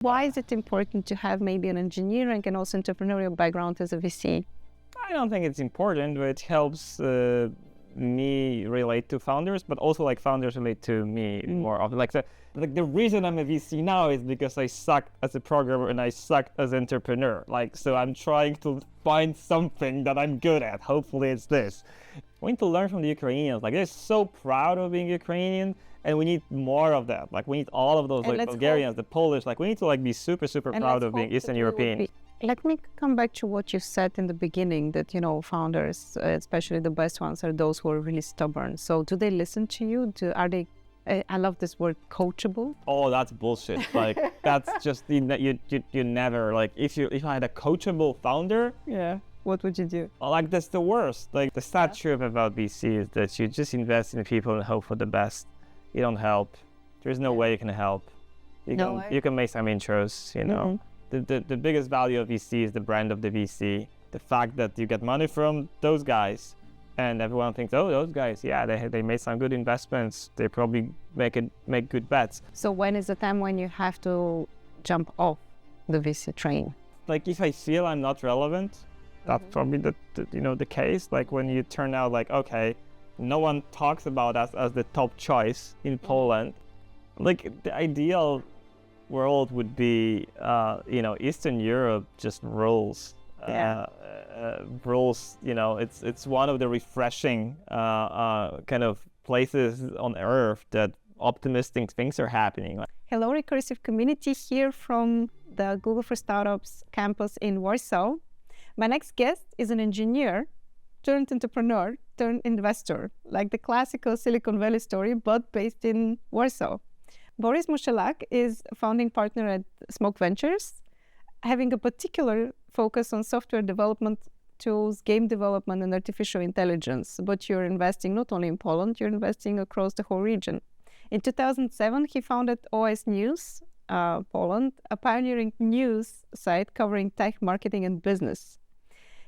Why is it important to have maybe an engineering and also entrepreneurial background as a VC? I don't think it's important, but it helps me relate to founders, but also like founders relate to me more often. Like the reason I'm a VC now is because I sucked as a programmer and I sucked as an entrepreneur. Like, so I'm trying to find something that I'm good at. Hopefully it's this. We need to learn from the Ukrainians. Like, they're so proud of being Ukrainian, and we need more of that. Like, we need all of those, like Bulgarians, the Polish. Like, we need to like be super proud of being Eastern European. Let me come back to what you said in the beginning, that, you know, founders, especially the best ones, are those who are really stubborn. So do they listen to you? Are they, I love this word, coachable? Oh, that's bullshit. Like, that's just, you never, like, if I had a coachable founder. Yeah. What would you do? Like, that's the worst. Like, the sad truth about VC is that you just invest in people and hope for the best. You don't help. There's no way you can help. You can make some intros, you know. The biggest value of VC is the brand of the VC. The fact that you get money from those guys, and everyone thinks, oh, those guys, yeah, they made some good investments. They probably make good bets. So when is the time when you have to jump off the VC train? Like, if I feel I'm not relevant, that's probably the case. Like, when you turn out like, okay, no one talks about us as the top choice in Poland. Like, the ideal world would be, Eastern Europe just rules. Rules, it's one of the refreshing kind of places on earth that optimistic things are happening. Hello, Recursive community, here from the Google for Startups campus in Warsaw. My next guest is an engineer turned entrepreneur turned investor, like the classical Silicon Valley story, but based in Warsaw. Borys Musielak is a founding partner at SMOK Ventures, having a particular focus on software development tools, game development, and artificial intelligence. But you're investing not only in Poland, you're investing across the whole region. In 2007, he founded OS News, Poland, a pioneering news site covering tech, marketing, and business.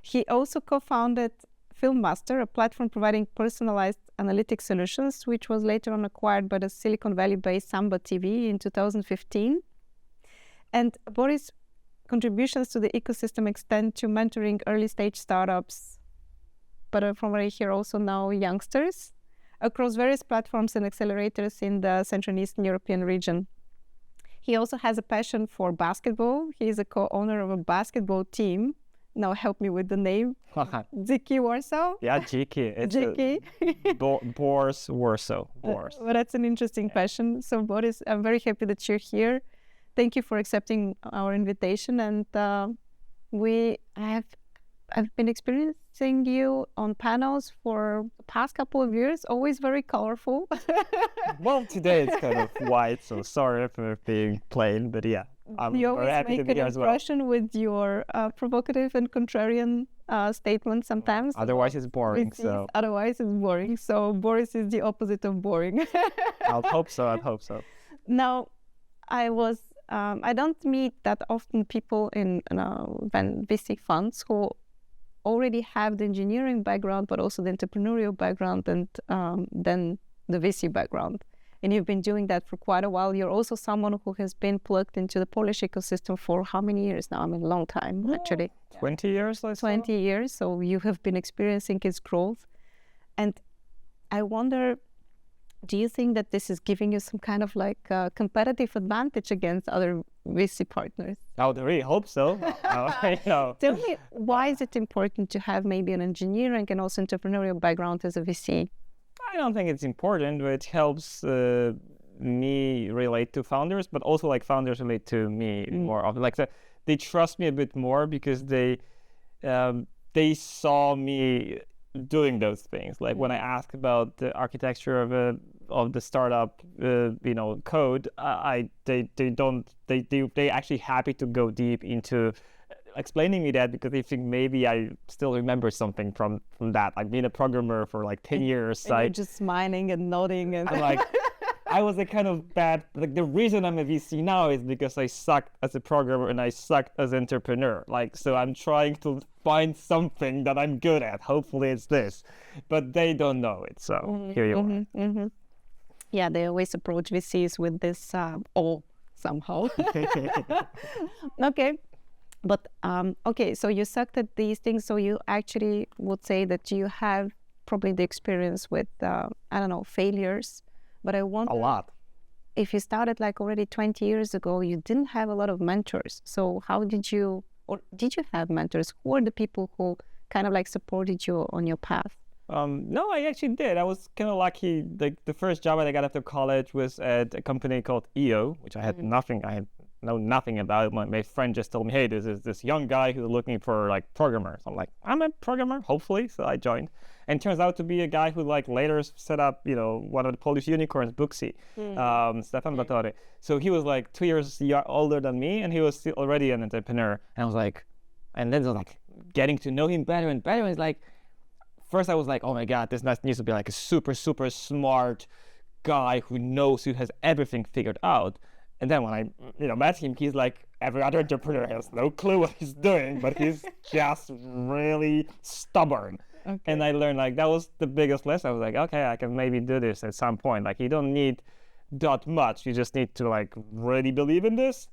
He also co-founded Filmaster, a platform providing personalized analytic solutions, which was later on acquired by the Silicon Valley-based Samba TV in 2015. And Borys' contributions to the ecosystem extend to mentoring early-stage startups, but from what I hear also now youngsters, across various platforms and accelerators in the Central and Eastern European region. He also has a passion for basketball. He is a co-owner of a basketball team. Now help me with the name. Dziki Warsaw? Yeah, Dziki. It's Borys Warsaw. Borys. Well, that's an interesting passion. So Borys, I'm very happy that you're here. Thank you for accepting our invitation. And I've been experiencing you on panels for the past couple of years, always very colorful. Well, today it's kind of white, so sorry for being plain, but yeah. You always make an impression with your provocative and contrarian statements sometimes. Otherwise it's boring. Otherwise it's boring. So Borys is the opposite of boring. I'd hope so. Now, I don't meet that often people in VC funds who already have the engineering background, but also the entrepreneurial background, and then the VC background. And you've been doing that for quite a while. You're also someone who has been plugged into the Polish ecosystem for how many years now? I mean, a long time, actually. 20 years, let's say. 20 years. So you have been experiencing its growth. And I wonder, do you think that this is giving you some kind of like competitive advantage against other VC partners? I would really hope so. Tell me, why is it important to have maybe an engineering and also entrepreneurial background as a VC? I don't think it's important, but it helps me relate to founders, but also like founders relate to me more often. Like they trust me a bit more because they saw me doing those things. Like when I ask about the architecture of the startup, code, they actually happy to go deep into explaining me that, because they think maybe I still remember something from that. I've been a programmer for like 10 years. And you're just smiling and nodding. And I'm like, I was a kind of bad, like the reason I'm a VC now is because I sucked as a programmer and I sucked as an entrepreneur. Like, so I'm trying to find something that I'm good at. Hopefully it's this, but they don't know it. So here you are. Yeah, they always approach VCs with this, somehow. Okay. But okay, so you sucked at these things. So you actually would say that you have probably the experience with, I don't know, failures. But I wonder A lot. if you started like already 20 years ago, you didn't have a lot of mentors. So how did you, or did you have mentors? Who are the people who kind of like supported you on your path? No, I actually did. I was kind of lucky. Like the first job that I got after college was at a company called EO, which I had know nothing about. My friend just told me, hey, this is this young guy who's looking for like programmers. I'm like, I'm a programmer, hopefully. So I joined. And turns out to be a guy who like later set up, you know, one of the Polish unicorns, Booksy, Stefan Batory. So he was like 2 years older than me, and he was still already an entrepreneur. And I was like, and then like getting to know him better and better. And it's like, first I was like, oh my God, this needs to be like a super, super smart guy who knows, who has everything figured out. And then when I, met him, he's like every other entrepreneur, has no clue what he's doing, but he's just really stubborn. Okay. And I learned like that was the biggest lesson. I was like, okay, I can maybe do this at some point. Like you don't need that much. You just need to like really believe in this,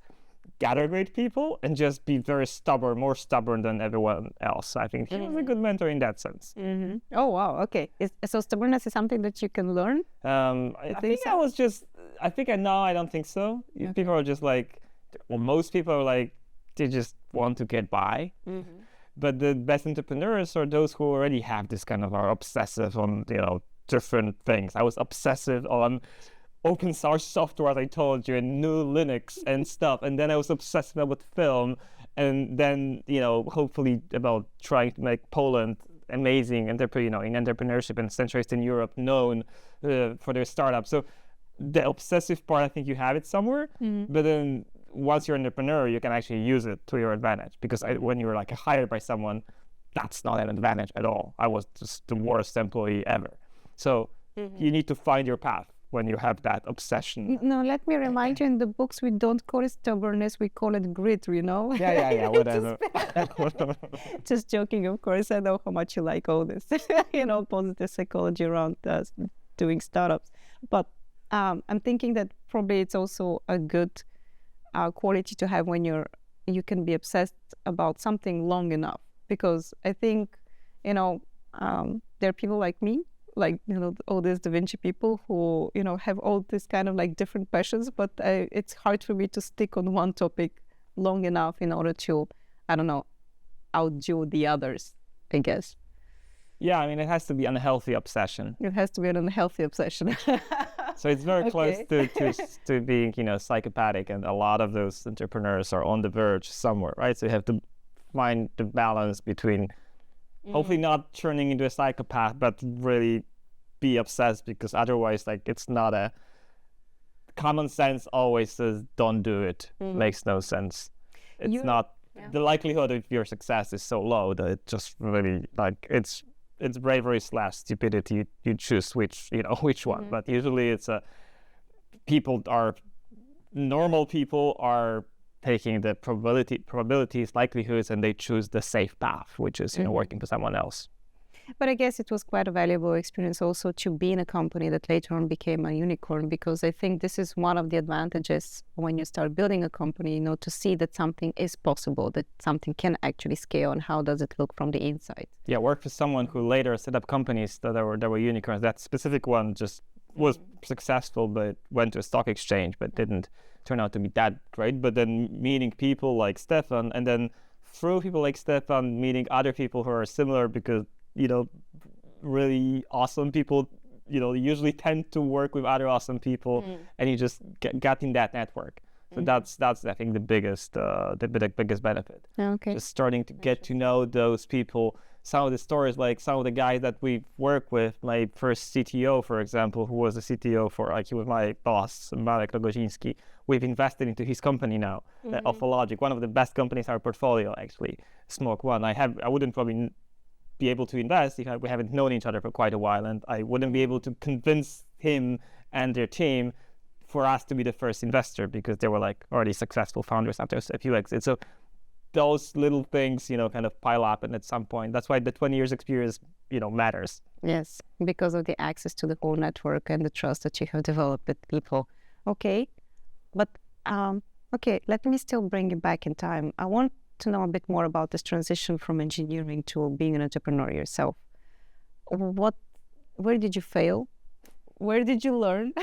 gather great people, and just be very stubborn, more stubborn than everyone else. I think he was a good mentor in that sense. Mm-hmm. Oh, wow. Okay. So stubbornness is something that you can learn? I think I don't think so. Okay. People are just like, well, most people are like, they just want to get by. Mm-hmm. But the best entrepreneurs are those who already have this kind of are obsessive on, different things. I was obsessive on open source software, as I told you, and new Linux and stuff. And then I was obsessed about film. And then, hopefully about trying to make Poland amazing, in entrepreneurship and Central Eastern Europe known for their startups. So the obsessive part, I think you have it somewhere. Mm-hmm. But then once you're an entrepreneur, you can actually use it to your advantage. Because when you're like hired by someone, that's not an advantage at all. I was just the worst employee ever. So you need to find your path when you have that obsession. No, let me remind you, in the books, we don't call it stubbornness, we call it grit, Yeah, whatever. Just joking, of course. I know how much you like all this, positive psychology around doing startups. But I'm thinking that probably it's also a good quality to have when you can be obsessed about something long enough. Because I think, there are people like me, like, all these Da Vinci people who, have all this kind of like different passions, but it's hard for me to stick on one topic long enough in order to, outdo the others, I guess. Yeah, it has to be an unhealthy obsession. It has to be an unhealthy obsession. So it's very close to being, psychopathic, and a lot of those entrepreneurs are on the verge somewhere, right? So you have to find the balance between hopefully not turning into a psychopath, but really be obsessed, because otherwise, like, it's not a common sense always says don't do it. Makes no sense. It's not the likelihood of your success is so low that it just really like it's bravery / stupidity. You choose which one, but usually it's normal people are taking the probabilities, likelihoods, and they choose the safe path, which is working for someone else. But I guess it was quite a valuable experience also to be in a company that later on became a unicorn, because I think this is one of the advantages when you start building a company, to see that something is possible, that something can actually scale, and how does it look from the inside. Yeah, work for someone who later set up companies that were unicorns. That specific one just was successful, but went to a stock exchange, but didn't turn out to be that great. But then meeting people like Stefan, and then through people like Stefan, meeting other people who are similar, because really awesome people usually tend to work with other awesome people, and you just get in that network. So that's I think the biggest benefit. Okay. Just starting to get to know those people. Some of the stories, like some of the guys that we've worked with, my first CTO, for example, who was a CTO he was my boss, Marek Rogoziński. We've invested into his company now, Logic, one of the best companies in our portfolio, actually, SMOK One. I wouldn't probably be able to invest if we haven't known each other for quite a while, and I wouldn't be able to convince him and their team for us to be the first investor, because they were like already successful founders after a few exits. So those little things, kind of pile up, and at some point, that's why the 20 years experience, matters. Yes, because of the access to the whole network and the trust that you have developed with people. Okay, but Okay, let me still bring you back in time. I want to know a bit more about this transition from engineering to being an entrepreneur yourself. Where did you fail? Where did you learn?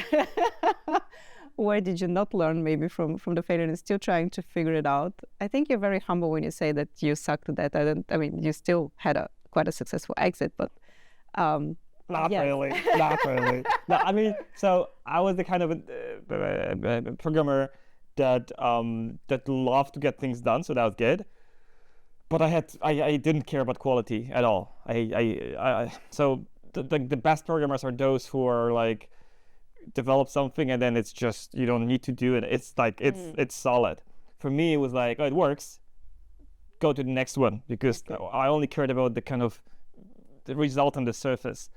Where did you not learn maybe from the failure and still trying to figure it out? I think you're very humble when you say that you sucked at that. I mean, you still had quite a successful exit, but not really. No, I mean, so I was the kind of programmer that loved to get things done, so that was good. But I didn't care about quality at all. So the best programmers are those who are like develop something and then it's just you don't need to do it. It's like it's solid. For me, it was like, oh, it works. Go to the next one, because I only cared about the kind of the result on the surface.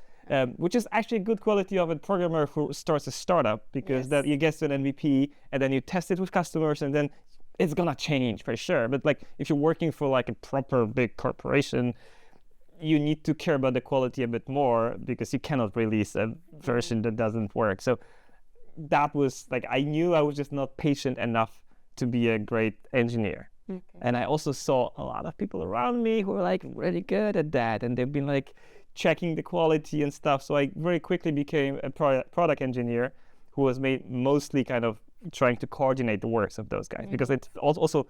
Which is actually a good quality of a programmer who starts a startup, because that you get to an MVP and then you test it with customers and then it's gonna change for sure. But like if you're working for like a proper big corporation, you need to care about the quality a bit more, because you cannot release a version that doesn't work. So that was like, I knew I was just not patient enough to be a great engineer. Okay. And I also saw a lot of people around me who were like really good at that, and they've been like checking the quality and stuff. So I very quickly became a product engineer who was mostly kind of trying to coordinate the works of those guys. Because it's also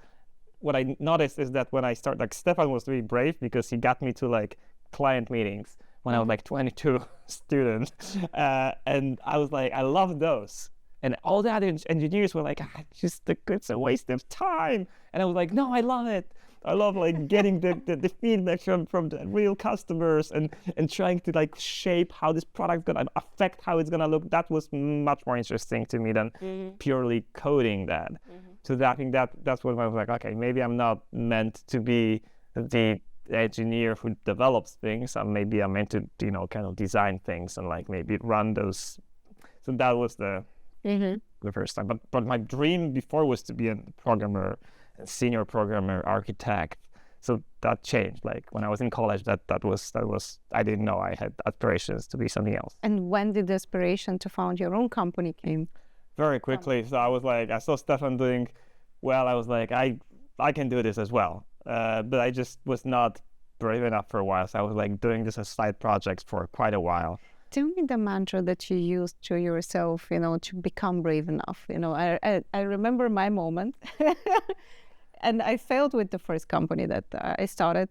what I noticed is that when I started, like Stefan was really brave because he got me to like client meetings when I was like 22 student. And I was like, I love those. And all the other engineers were like, it's a waste of time. And I was like, no, I love it. I love like getting the feedback from the real customers and trying to like shape how this product gonna affect how it's gonna look. That was much more interesting to me than purely coding that. So I think that's when I was like, okay, maybe I'm not meant to be the engineer who develops things. Maybe I'm meant to kind of design things and like maybe run those. So that was the first time. But my dream before was to be a programmer, senior programmer, architect. So that changed. Like when I was in college, that was I didn't know I had aspirations to be something else. And when did the aspiration to found your own company came? Very quickly. So I was like, I saw Stefan doing well. I was like, I can do this as well. But I just was not brave enough for a while. So I was like doing this as side projects for quite a while. Tell me the mantra that you used to yourself, to become brave enough. I remember my moment. And I failed with the first company that I started.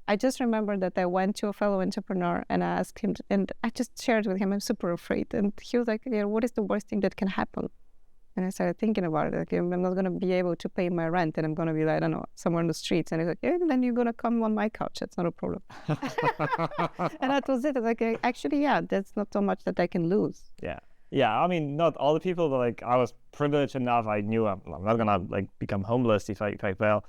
I just remember that I went to a fellow entrepreneur and I asked him, and I just shared with him, I'm super afraid. And he was like, what is the worst thing that can happen? And I started thinking about it. Like, I'm not going to be able to pay my rent and I'm going to be, like, I don't know, somewhere in the streets. And he's like, then you're going to come on my couch. That's not a problem. And that was it. I was like, actually, that's not so much that I can lose. Yeah, I mean, not all the people, but like I was privileged enough. I knew I'm not gonna like become homeless if I fail.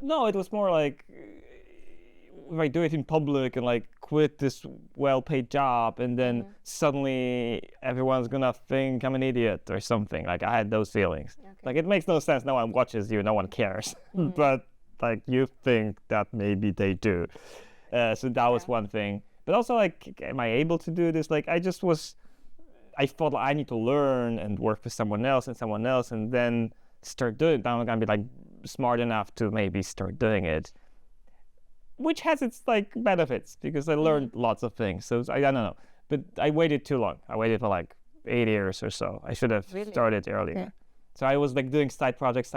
No, it was more like if I do it in public and like quit this well-paid job, and then suddenly everyone's gonna think I'm an idiot or something. Like I had those feelings. Okay. Like it makes no sense. No one watches you. No one cares. But like you think that maybe they do. So that was one thing. But also like, am I able to do this? Like I thought like, I need to learn and work with someone else, and then start doing it. Now I'm gonna be like smart enough to maybe start doing it, which has its like benefits because I learned lots of things. So I don't know, but I waited too long. I waited for like 8 years or so. I should have started earlier. Yeah. So I was like doing side projects,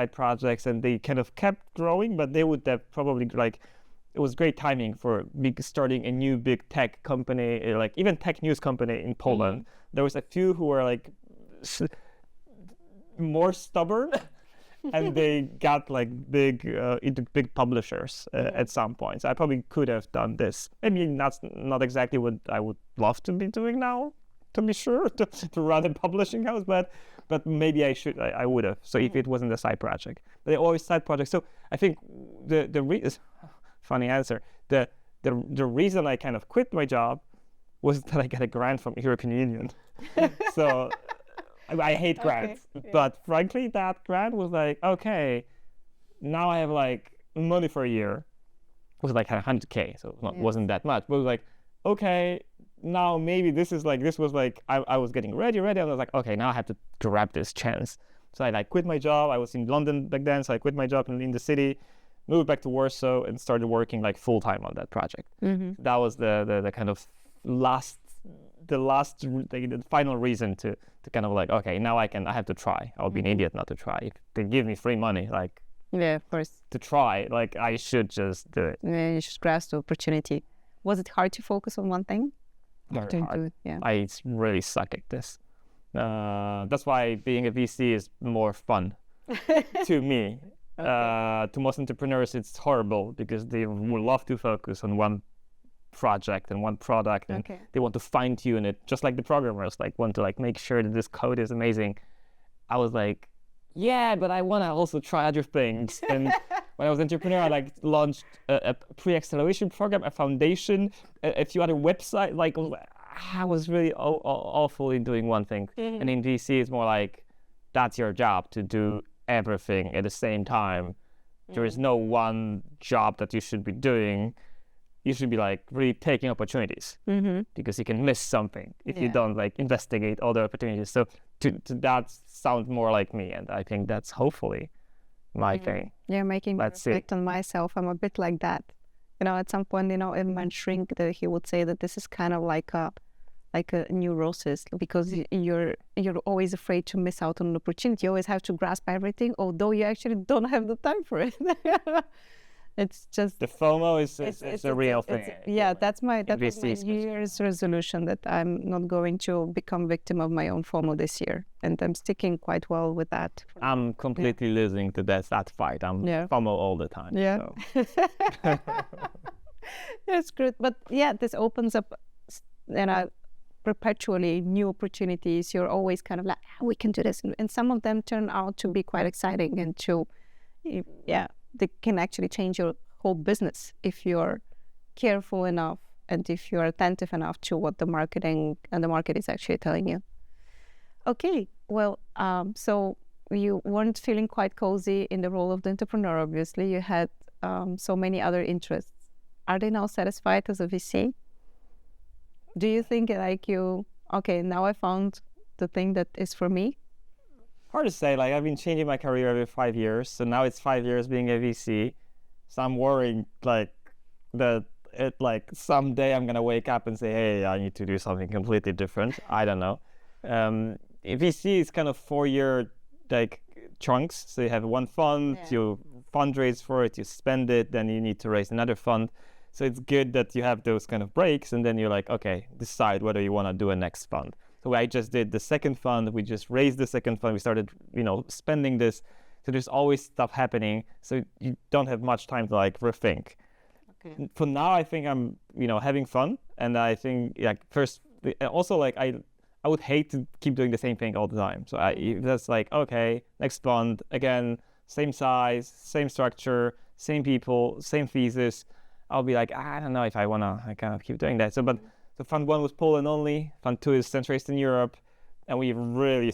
and they kind of kept growing, but they would have probably like. It was great timing for starting a new big tech company, like even tech news company in Poland. There was a few who were like more stubborn, and they got like into big publishers at some point. So I probably could have done this. Maybe that's not exactly what I would love to be doing now, to be sure, to run a publishing house, but maybe I would have. So if it wasn't a side project, but they're always side projects. So I think funny answer. The reason I kind of quit my job was that I got a grant from the European Union. So I hate grants. But frankly, that grant was like, okay, now I have like money for a year. It was like 100K, so it wasn't that much. But it was like, okay, now maybe this was like, I was getting ready, and I was like, okay, now I have to grab this chance. So I like quit my job. I was in London back then, so I quit my job in the city, moved back to Warsaw, and started working like full time on that project. That was the kind of the final reason to kind of like, okay, now I have to try. I'll be an idiot not to try. If they give me free money, like, yeah, of course, to try, like, I should just do it. Yeah, you should grasp the opportunity. Was it hard to focus on one thing? Very hard. Yeah. I really suck at this. That's why being a VC is more fun to me. To most entrepreneurs, it's horrible because they would love to focus on one project and one product, and they want to fine tune it, just like the programmers like want to like make sure that this code is amazing. I was like, yeah, but I want to also try other things. And when I was an entrepreneur, I like launched a pre-acceleration program, a foundation, a few other websites. Like, I was really awful in doing one thing. And in VC, it's more like that's your job to do everything at the same time. There is no one job that you should be doing. You should be like really taking opportunities because you can miss something if you don't like investigate all the opportunities. So to that sounds more like me, and I think that's hopefully my thing. Yeah, making me reflect on myself. I'm a bit like that. You know, at some point, you know, in my shrink, he would say that this is kind of like a neurosis, because you're always afraid to miss out on an opportunity. You always have to grasp everyththing, although you actually don't have the time for it. It's just the FOMO is a real thing. That's my New Year's resolution, that I'm not going to become victim of my own FOMO this year, and I'm sticking quite well with that. I'm completely losing to that fight. I'm FOMO all the time. Yeah, so. That's good. But yeah, this opens up, perpetually new opportunities. You're always kind of like, we can do this, and some of them turn out to be quite exciting, and they can actually change your whole business if you're careful enough and if you're attentive enough to what the market is actually telling you. Okay, well, so you weren't feeling quite cozy in the role of the entrepreneur, obviously. You had so many other interests. Are they now satisfied as a VC? Do you think like now I found the thing that is for me? Hard to say. Like, I've been changing my career every 5 years, so now it's 5 years being a VC. So I'm worried like that someday I'm gonna wake up and say, hey, I need to do something completely different. I don't know. VC is kind of 4-year like chunks. So you have one fund, you fundraise for it, you spend it, then you need to raise another fund. So it's good that you have those kind of breaks, and then you're like, okay, decide whether you want to do a next fund. So I just did the second fund. We just raised the second fund. We started, spending this. So there's always stuff happening. So you don't have much time to like rethink. Okay. For now, I think I'm, having fun, and I think I would hate to keep doing the same thing all the time. So that's like, okay, next fund again, same size, same structure, same people, same thesis. I'll be like, I don't know if I wanna kind of keep doing that. So fund 1 was Poland only. Fund 2 is Central Eastern Europe, and we've really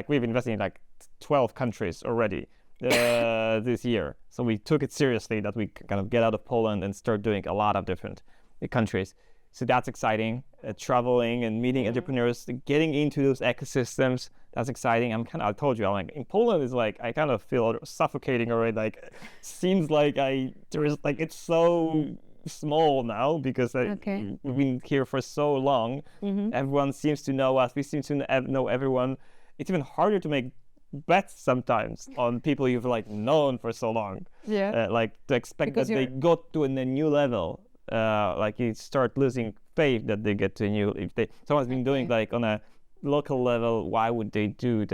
we've invested in like 12 countries already this year. So we took it seriously that we kind of get out of Poland and start doing a lot of different countries. So that's exciting. Traveling and meeting entrepreneurs, getting into those ecosystems. That's exciting. I told you, I'm like, in Poland is like, I kind of feel suffocating already. Like, seems like it's so small now because we've been here for so long. Everyone seems to know us. We seem to know everyone. It's even harder to make bets sometimes on people you've like known for so long. Like to expect because that they got to a new level. Like you start losing faith that they get to a new. If someone's been doing like on a local level, why would they do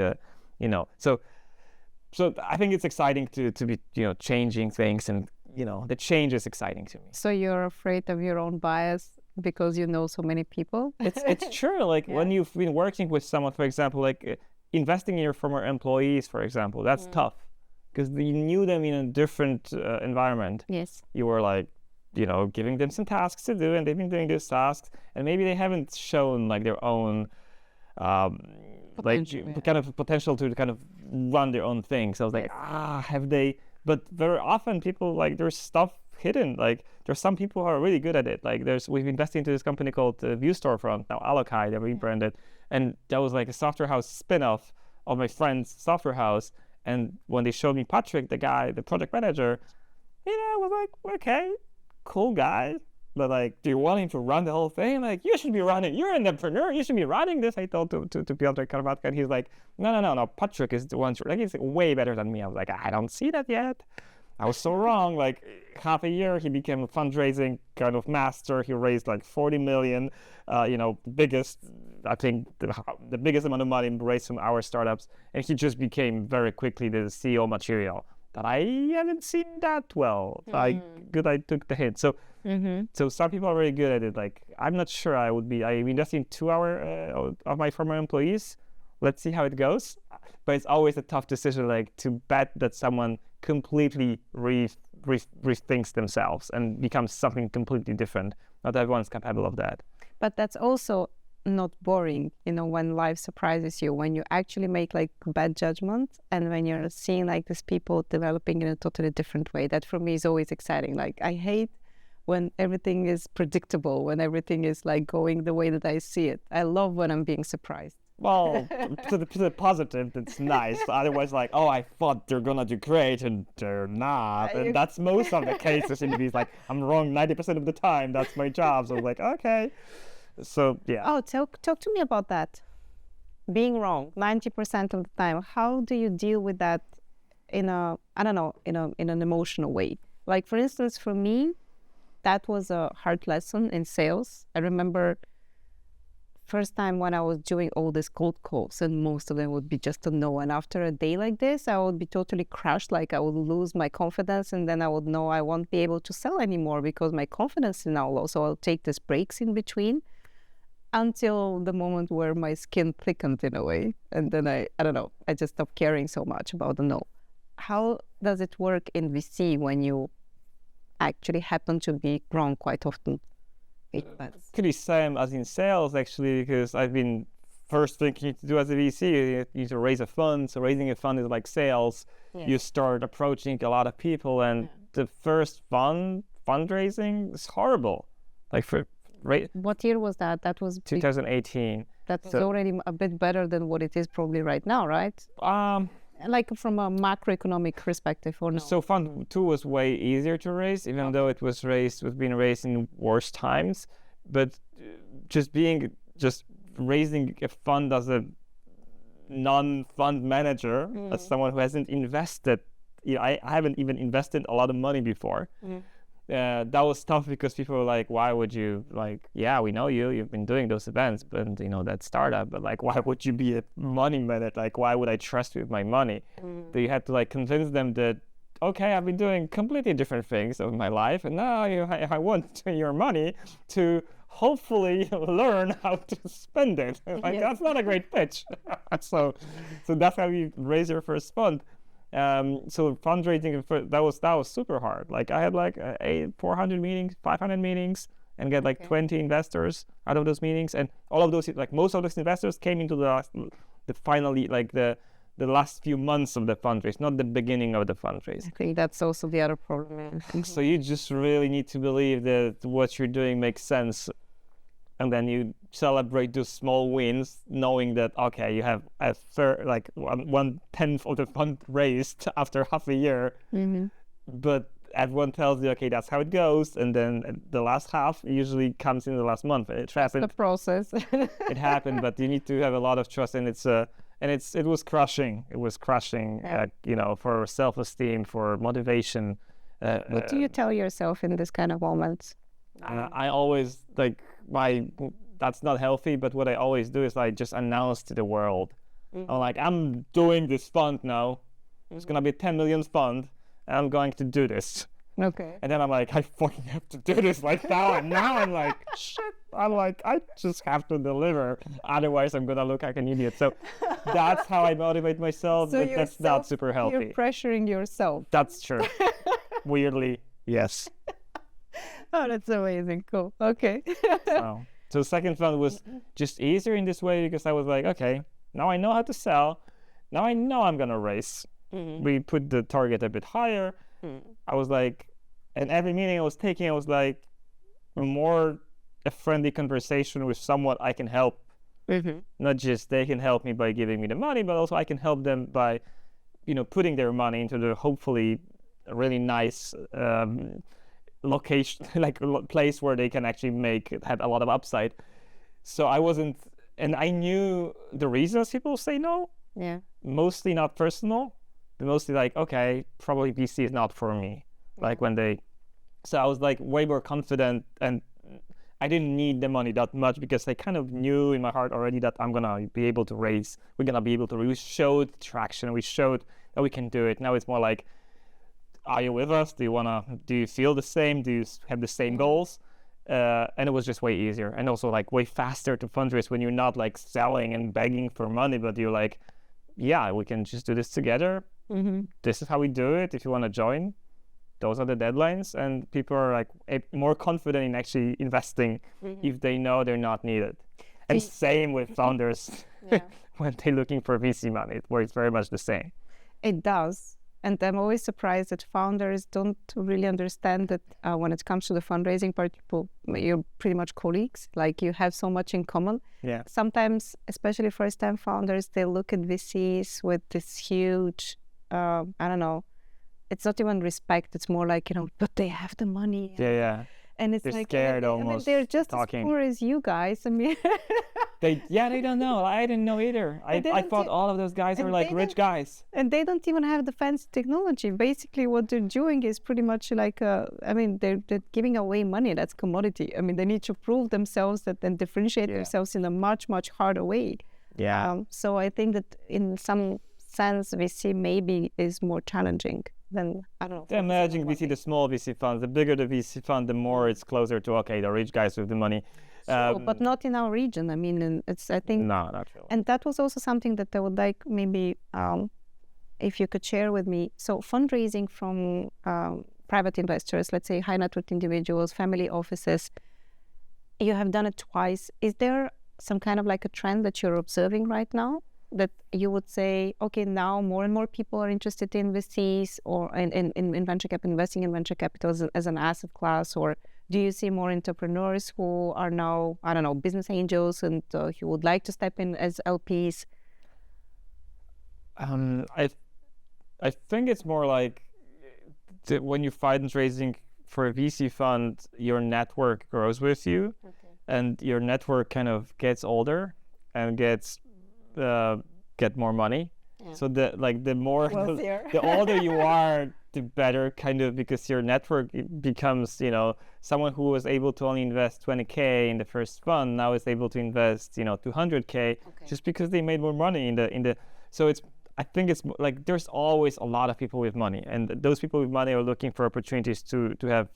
So I think it's exciting to be changing things, and the change is exciting to me. So you're afraid of your own bias because you know so many people? It's true. Like when you've been working with someone, for example, like investing in your former employees, for example, that's tough because you knew them in a different environment. Yes. You were like, giving them some tasks to do, and they've been doing those tasks, and maybe they haven't shown like their own kind of potential to kind of run their own thing. So I was like, have they? But very often people like there's stuff hidden. Like there's some people who are really good at it. Like we've invested into this company called View Storefront, now Alokai, they rebranded, and that was like a software house spin-off of my friend's software house. And when they showed me Patrick, the guy, the project manager, I was like, okay, cool guy. But like, do you want him to run the whole thing? Like, you should be running. You're an entrepreneur. You should be running this. I told to Piotr Karwatka, and he's like, no. Patrick is the one. Like, he's way better than me. I was like, I don't see that yet. I was so wrong. Like, half a year, he became a fundraising kind of master. He raised like 40 million. Biggest, I think, the biggest amount of money raised from our startups, and he just became very quickly the CEO material. That I haven't seen that well. I took the hint. So some people are very good at it. Like, I'm not sure I would be. I invested in 2 hours of my former employees. Let's see how it goes. But it's always a tough decision, like, to bet that someone completely rethinks themselves and becomes something completely different. Not everyone's capable of that. But that's also not boring, when life surprises you, when you actually make like bad judgments, and when you're seeing like these people developing in a totally different way. That for me is always exciting. Like, I hate when everything is predictable, when everything is like going the way that I see it. I love when I'm being surprised. Well, to the positive, that's nice. Otherwise, like, oh, I thought they're gonna do great, and they're not. And that's most of the cases in these. Like, I'm wrong 90% of the time. That's my job. So I'm like, okay. So yeah. Oh, talk to me about that. Being wrong 90% of the time. How do you deal with that in an emotional way? Like, for instance, for me, that was a hard lesson in sales. I remember first time when I was doing all these cold calls, and most of them would be just a no. And after a day like this, I would be totally crushed. Like, I would lose my confidence, and then I would know I won't be able to sell anymore because my confidence is now low. So I'll take these breaks in between until the moment where my skin thickened in a way. And then I just stopped caring so much about the no. How does it work in VC when you actually happen to be wrong quite often? Pretty same as in sales, actually, because I've been first thinking to do as a VC, you need to raise a fund. So raising a fund is like sales. Yeah. You start approaching a lot of people, and the first fundraising is horrible. Like, what year was that? That was 2018. That was already a bit better than what it is probably right now, right? Like, from a macroeconomic perspective, or no? So Fund 2 was way easier to raise, even though it was being raised in worse times. But just raising a fund as a non-fund manager, as someone who hasn't invested, I haven't even invested a lot of money before. That was tough because people were like, why would you, like, yeah, we know you've been doing those events, but that startup, but like, why would you be a money manager? Like, why would I trust you with my money? So you had to like convince them that, okay, I've been doing completely different things of my life, and now I want your money to hopefully learn how to spend it. Like, that's not a great pitch. So that's how you raise your first fund. So fundraising, that was super hard. Like, I had like 400 meetings, 500 meetings, and get like 20 investors out of those meetings. And all of those, like, most of those investors came into the last few months of the fundraise, not the beginning of the fundraise. I think that's also the other problem. So you just really need to believe that what you're doing makes sense. And then you celebrate those small wins, knowing that, okay, you have a like 1/10 of the fund raised after half a year. But everyone tells you, okay, that's how it goes. And then the last half usually comes in the last month. It happened. The process. It happened, but you need to have a lot of trust. And it was crushing. It was crushing, for self-esteem, for motivation. What do you tell yourself in this kind of moments? I always, like, that's not healthy, but what I always do is I just announce to the world, I'm like, I'm doing this fund now. It's gonna be a 10 million fund, and I'm going to do this. Okay. And then I'm like, I fucking have to do this like now, and now I'm like, shit. I'm like, I just have to deliver, otherwise I'm gonna look like an idiot. So that's how I motivate myself, but that's not super healthy. You're pressuring yourself. That's true. Weirdly, yes. Oh, that's amazing. Cool. Okay. So the second fund was just easier in this way because I was like, okay, now I know how to sell. Now I know I'm going to raise. We put the target a bit higher. I was like, and every meeting I was taking, I was like, a friendly conversation with someone I can help Not just they can help me by giving me the money, but also I can help them by, putting their money into the hopefully a really nice location, like place where they can actually have a lot of upside. So I wasn't, and I knew the reasons people say no. Yeah. Mostly not personal, but mostly like, okay, probably VC is not for me. Like so I was like way more confident, and I didn't need the money that much because I kind of knew in my heart already that we're gonna be able to raise. We showed traction. We showed that we can do it. Now it's more like, are you with us? Do you feel the same? Do you have the same goals? And it was just way easier, and also like way faster to fundraise when you're not like selling and begging for money, but you're like, yeah, we can just do this together. This is how we do it. If you want to join, those are the deadlines, and people are like more confident in actually investing if they know they're not needed. And same with founders when they're looking for VC money. It works very much the same. It does. And I'm always surprised that founders don't really understand that when it comes to the fundraising part, you're pretty much colleagues, like you have so much in common. Yeah. Sometimes, especially first-time founders, they look at VCs with this huge, I don't know, it's not even respect, it's more like, but they have the money. Yeah. And it's they're like, scared almost. They're just talking. As poor as you guys. I mean, they don't know. I didn't know either. I thought all of those guys were like rich guys. And they don't even have the fancy technology. Basically, what they're doing is pretty much like, they're giving away money. That's commodity. I mean, they need to prove themselves and differentiate themselves in a much, much harder way. Yeah. So I think that in some sense, VC maybe is more challenging than, I don't know. The emerging VC, the small VC funds, the bigger the VC fund, the more it's closer to, okay, the rich guys with the money. Sure, but not in our region. I mean, I think... No, not really. And that was also something that I would like maybe, if you could share with me. So fundraising from private investors, let's say high net worth individuals, family offices, you have done it twice. Is there some kind of like a trend that you're observing right now? That you would say, okay, now more and more people are interested in VCs or in venture capital, investing in venture capital as an asset class? Or do you see more entrepreneurs who are now, I don't know, business angels and who would like to step in as LPs? I think it's more like when you fundraising for a VC fund, your network grows with you, and your network kind of gets older and get more money. So the more the older you are, the better, kind of, because your network becomes, someone who was able to only invest 20K in the first fund now is able to invest 200K just because they made more money in the so I think it's like there's always a lot of people with money, and those people with money are looking for opportunities to have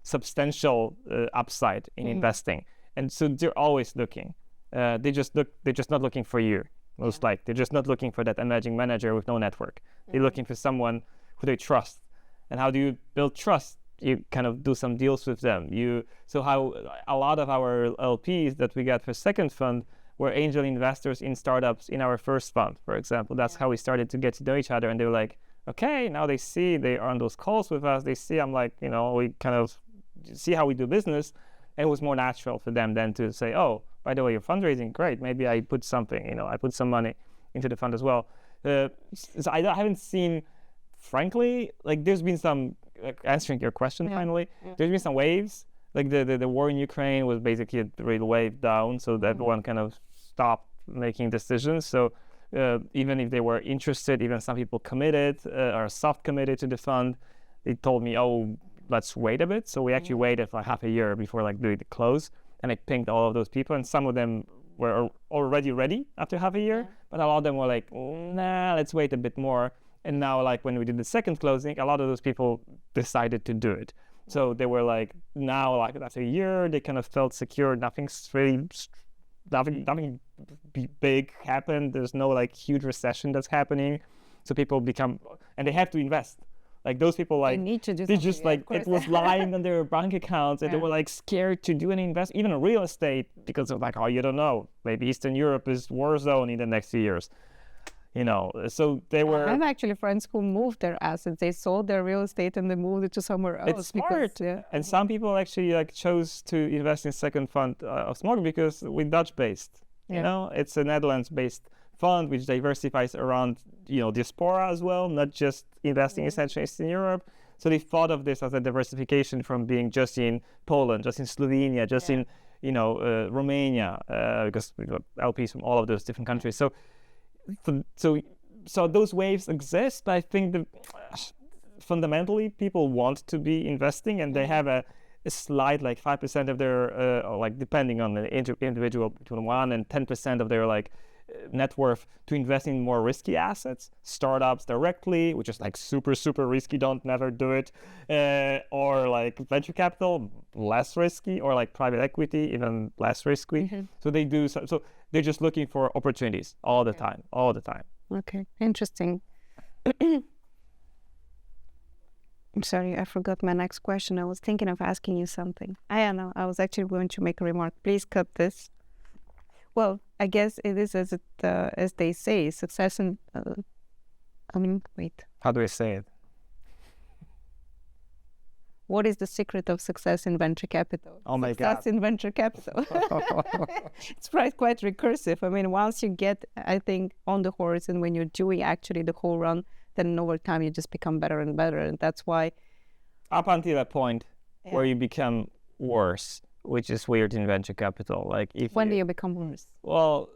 substantial upside in investing, and so they're always looking. They're just not looking for you, most likely. They're just not looking for that emerging manager with no network. They're looking for someone who they trust. And how do you build trust? You kind of do some deals with them. So how a lot of our LPs that we got for second fund were angel investors in startups in our first fund, for example. That's how we started to get to know each other. And they were like, okay, now they are on those calls with us. They see I'm like, we kind of see how we do business. And it was more natural for them then to say, oh, by the way, you're fundraising, great. Maybe I put something, I put some money into the fund as well. So I haven't seen, frankly, like there's been some, answering your question finally, there's been some waves. Like the war in Ukraine was basically a real wave down, so that everyone kind of stopped making decisions. So even if they were interested, even some people committed or soft committed to the fund, they told me, oh, let's wait a bit. So we actually waited for half a year before doing the close. And I pinged all of those people, and some of them were already ready after half a year, but a lot of them were like, nah, let's wait a bit more. And now, when we did the second closing, a lot of those people decided to do it. So they were like, now, after a year, they kind of felt secure. Nothing big happened. There's no huge recession that's happening. So people and they have to invest. Like those people, they need to do they something, just it was lying on their bank accounts, and they were scared to do any investment, even in real estate, because of oh, you don't know, maybe Eastern Europe is war zone in the next few years, So they were. I have actually friends who moved their assets. They sold their real estate and they moved it to somewhere else. It's smart, and some people actually chose to invest in second fund of SMOK because we're Dutch based. You know, it's a Netherlands-based fund which diversifies around, diaspora as well, not just investing in Central Eastern Europe. So they thought of this as a diversification from being just in Poland, just in Slovenia, just in, Romania, because we've got LPs from all of those different countries. So those waves exist, but I think fundamentally people want to be investing, and they have a slight, like 5% of their, depending on the individual, between 1 and 10% of their net worth to invest in more risky assets, startups directly, which is like super, super risky, never do it, or like venture capital, less risky, or like private equity, even less risky. So they do, so they're just looking for opportunities all the time. Okay, interesting. I'm sorry, I forgot my next question. I was thinking of asking you something. I don't know. I was actually going to make a remark. Please cut this. Well, I guess it is as they say, success in. Wait. How do I say it? What is the secret of success in venture capital? Oh my God. Success in venture capital. It's quite recursive. I mean, once you get, I think, on the horse, and when you're doing actually the whole run, then over time you just become better and better, and that's why. Up until that point, where you become worse, which is weird in venture capital. Like when do you become worse? Well,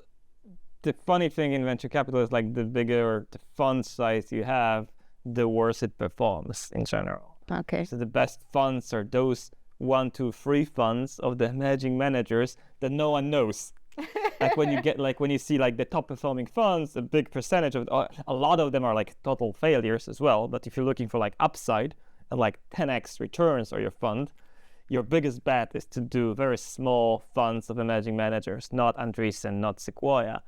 the funny thing in venture capital is like the bigger the fund size you have, the worse it performs in general. Okay. So the best funds are those 1, 2, 3 funds of the emerging managers that no one knows. when you see like the top performing funds, a big percentage of a lot of them are like total failures as well. But if you're looking for like upside and like 10x returns on your fund, your biggest bet is to do very small funds of emerging managers, not Andreessen, not Sequoia.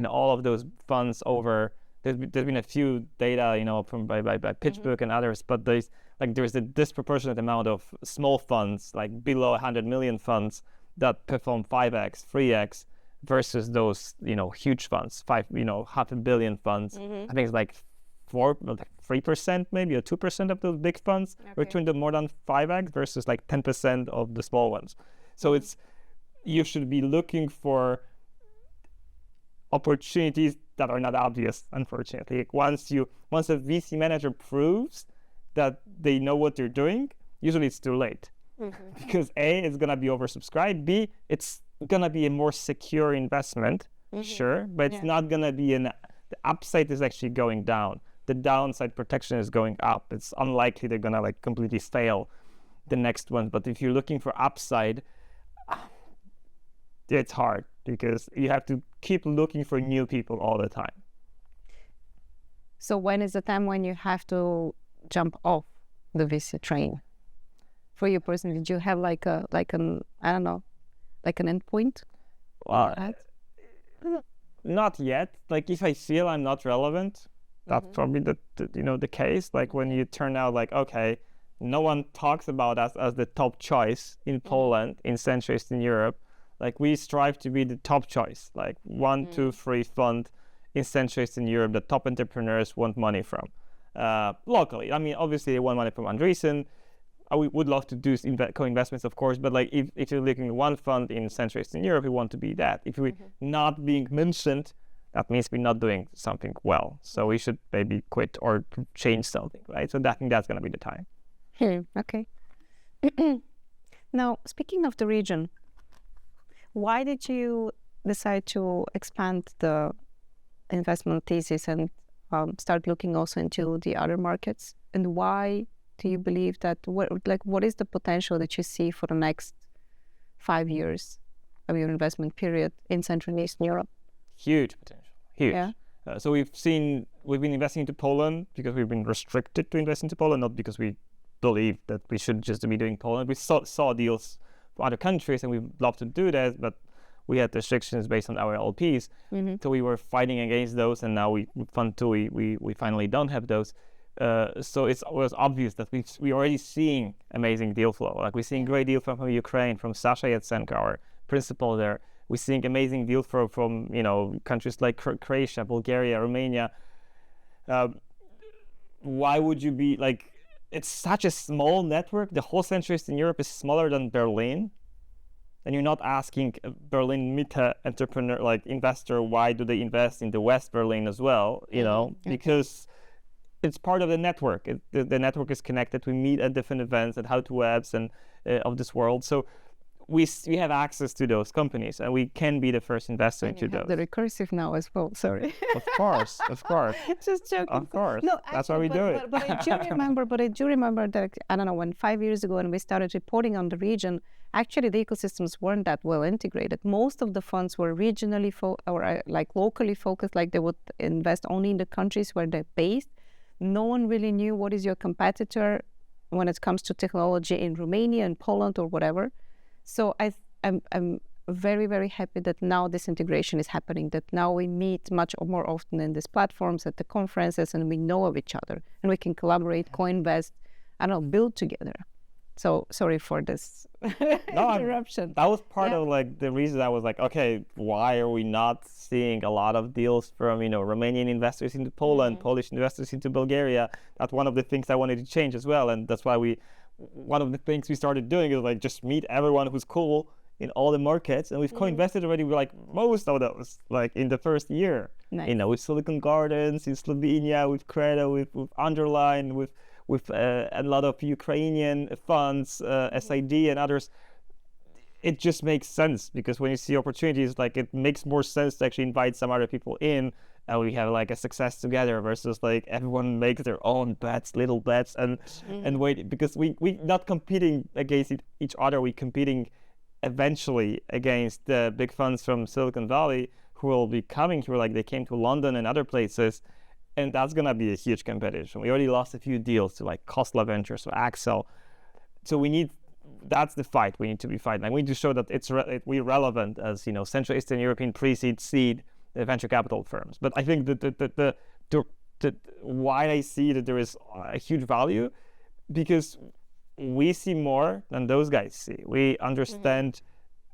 All of those funds over. There's been a few data, from by PitchBook and others, but there's a disproportionate amount of small funds, like below 100 million funds, that perform 5x, 3x, versus those huge funds, $5 billion funds. I think it's like 3% maybe, or 2% of those big funds return to more than 5x versus like 10% of the small ones. So you should be looking for opportunities that are not obvious, unfortunately. Like once a VC manager proves that they know what they're doing, usually it's too late. Because A, it's gonna be oversubscribed, B, it's gonna be a more secure investment, sure, but it's not gonna be the upside is actually going down. The downside protection is going up. It's unlikely they're gonna like completely fail the next one. But if you're looking for upside, it's hard because you have to keep looking for new people all the time. So when is the time when you have to jump off the VC train? For you personally, did you have like an endpoint? Well, not yet. Like if I feel I'm not relevant, that's probably the case. Like when you turn out like, okay, no one talks about us as the top choice in Poland, in Central Eastern Europe. Like we strive to be the top choice, like 1, 2, 3 fund in Central Eastern Europe that top entrepreneurs want money from locally. I mean, obviously they want money from Andreessen. We would love to do co-investments, of course, but like if you're looking at one fund in Central Eastern Europe, we want to be that. If we're not being mentioned, that means we're not doing something well. So we should maybe quit or change something, right? So I think that's going to be the time. Okay. Now, speaking of the region, why did you decide to expand the investment thesis and start looking also into the other markets? And why do you believe that, what is the potential that you see for the next 5 years of your investment period in Central and Eastern Europe? Huge potential, huge. Yeah. So we've been investing into Poland because we've been restricted to invest into Poland, not because we believe that we should just be doing Poland. We saw deals from other countries and we'd love to do that, but we had restrictions based on our LPs. So we were fighting against those, and now Fund 2, we finally don't have those. So it was obvious that we're already seeing amazing deal flow. Like we're seeing great deal flow from Ukraine, from Sasha Yatsenko, our principal there. We're seeing amazing deal flow from countries like Croatia, Bulgaria, Romania. Why would you be like? It's such a small network. The whole Central Eastern Europe is smaller than Berlin. and you're not asking a Berlin Mitte entrepreneur, like investor, why do they invest in the West Berlin as well, you know, because it's part of the network. The network is connected. We meet at different events at how to webs and of this world. So we have access to those companies, and we can be the first investor into those. The Recursive now as well. Sorry. Of course. Just joking. Of course. No, that's why we do it. But I do remember that, I don't know, when 5 years ago when we started reporting on the region, actually the ecosystems weren't that well integrated. Most of the funds were regionally locally focused, like they would invest only in the countries where they're based. No one really knew what is your competitor when it comes to technology in Romania and Poland or whatever. So I'm very, very happy that now this integration is happening, that now we meet much more often in these platforms, at the conferences, and we know of each other, and we can collaborate, co-invest, build together. So sorry for this interruption. That was part of like the reason I was like, okay, why are we not seeing a lot of deals from, Romanian investors into Poland, Polish investors into Bulgaria? That's one of the things I wanted to change as well. And that's why one of the things we started doing is like just meet everyone who's cool in all the markets. And we've co-invested already with like most of those, like in the first year. Nice. With Silicon Gardens in Slovenia, with Credo, with Underline, with a lot of Ukrainian funds, SID and others. It just makes sense, because when you see opportunities, like it makes more sense to actually invite some other people in, and we have like a success together versus like everyone makes their own bets, little bets, and wait, because we not competing against each other, we competing eventually against the big funds from Silicon Valley who will be coming here, like they came to London and other places. And that's going to be a huge competition. We already lost a few deals to like COSLA Ventures or Axel. So that's the fight we need to be fighting. Like we need to show that we're relevant as, Central Eastern European pre-seed, seed venture capital firms. But I think that why I see that there is a huge value, because we see more than those guys see. We understand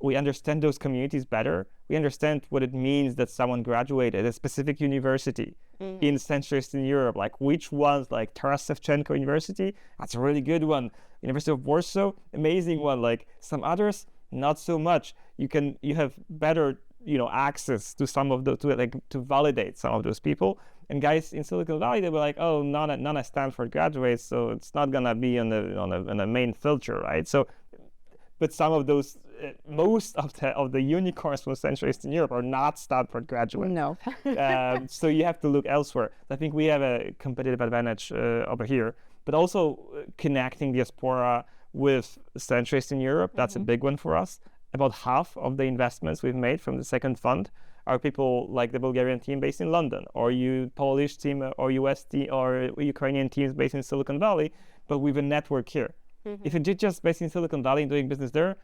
those communities better. We understand what it means that someone graduated at a specific university in Central Eastern Europe, like which ones, like Taras Shevchenko University, that's a really good one. University of Warsaw, amazing one. Like some others, not so much. You have better, access to some of those, to validate some of those people. And guys in Silicon Valley, they were like, oh, none of Stanford graduates, so it's not gonna be on the main filter, right? So, but some of those, most of the unicorns from Central Eastern Europe are not Stanford graduates. No. So you have to look elsewhere. I think we have a competitive advantage over here, but also connecting diaspora with Central Eastern Europe, that's a big one for us. About half of the investments we've made from the second fund are people like the Bulgarian team based in London, or Polish team, or US team, or Ukrainian teams based in Silicon Valley, but with a network here. If you're just based in Silicon Valley and doing business there,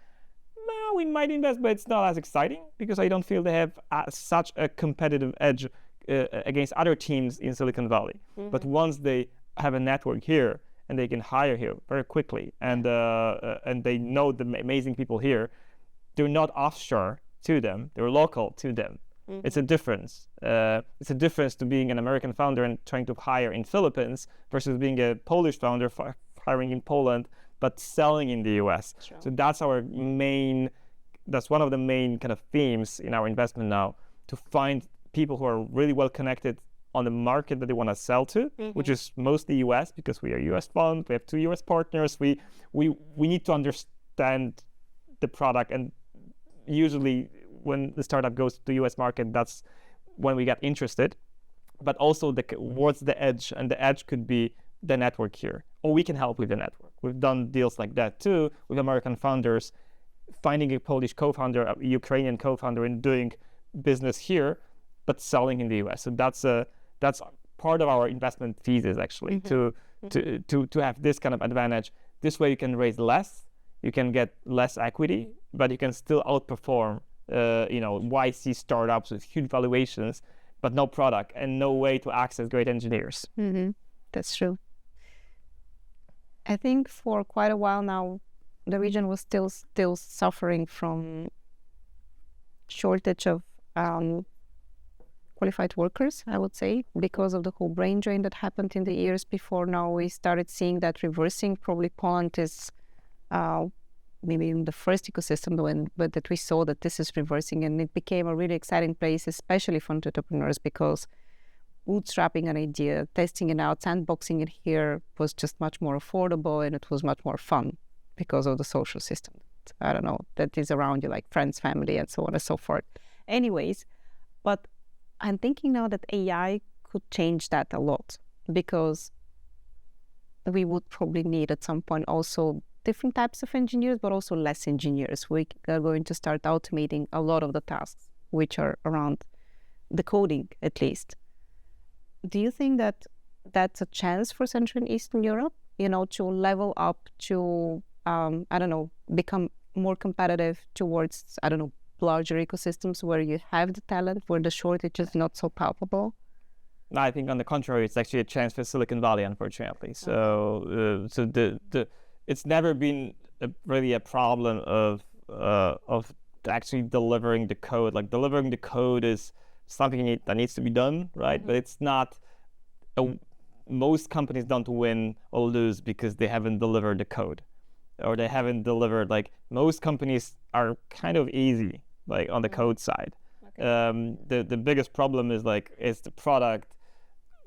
we might invest, but it's not as exciting, because I don't feel they have such a competitive edge against other teams in Silicon Valley. But once they have a network here and they can hire here very quickly, and they know the amazing people here, they're not offshore to them, they're local to them. It's a difference. It's a difference to being an American founder and trying to hire in Philippines versus being a Polish founder hiring in Poland but selling in the US. Sure. So that's one of the main kind of themes in our investment now, to find people who are really well connected on the market that they want to sell to, which is mostly US, because we are a US fund, we have 2 US partners, we need to understand the product, and usually when the startup goes to the US market, that's when we get interested. But also what's the edge, and the edge could be the network here, or we can help with the network. We've done deals like that too with American founders, finding a Polish co-founder, a Ukrainian co-founder, and doing business here, but selling in the US. So that's part of our investment thesis, actually, to have this kind of advantage. This way you can raise less, you can get less equity, but you can still outperform YC startups with huge valuations, but no product and no way to access great engineers. That's true. I think for quite a while now, the region was still suffering from shortage of qualified workers, I would say, because of the whole brain drain that happened in the years before. Now we started seeing that reversing. Probably Poland is maybe in the first ecosystem but that we saw that this is reversing, and it became a really exciting place, especially for entrepreneurs, because bootstrapping an idea, testing it out, sandboxing it here was just much more affordable, and it was much more fun because of the social system. I don't know, that is around you, like friends, family, and so on and so forth. Anyways, but I'm thinking now that AI could change that a lot, because we would probably need at some point also different types of engineers, but also less engineers. We are going to start automating a lot of the tasks which are around the coding, at least. Do you think that that's a chance for Central and Eastern Europe, to level up, to, become more competitive towards, larger ecosystems where you have the talent, where the shortage is not so palpable? I think on the contrary, it's actually a chance for Silicon Valley, unfortunately. So, it's never been really a problem of actually delivering the code. Like, delivering the code is something that needs to be done, right? Mm-hmm. But it's not. Most companies don't win or lose because they haven't delivered the code, or they haven't delivered. Like, most companies are kind of easy, like on the code side. Okay. The biggest problem is the product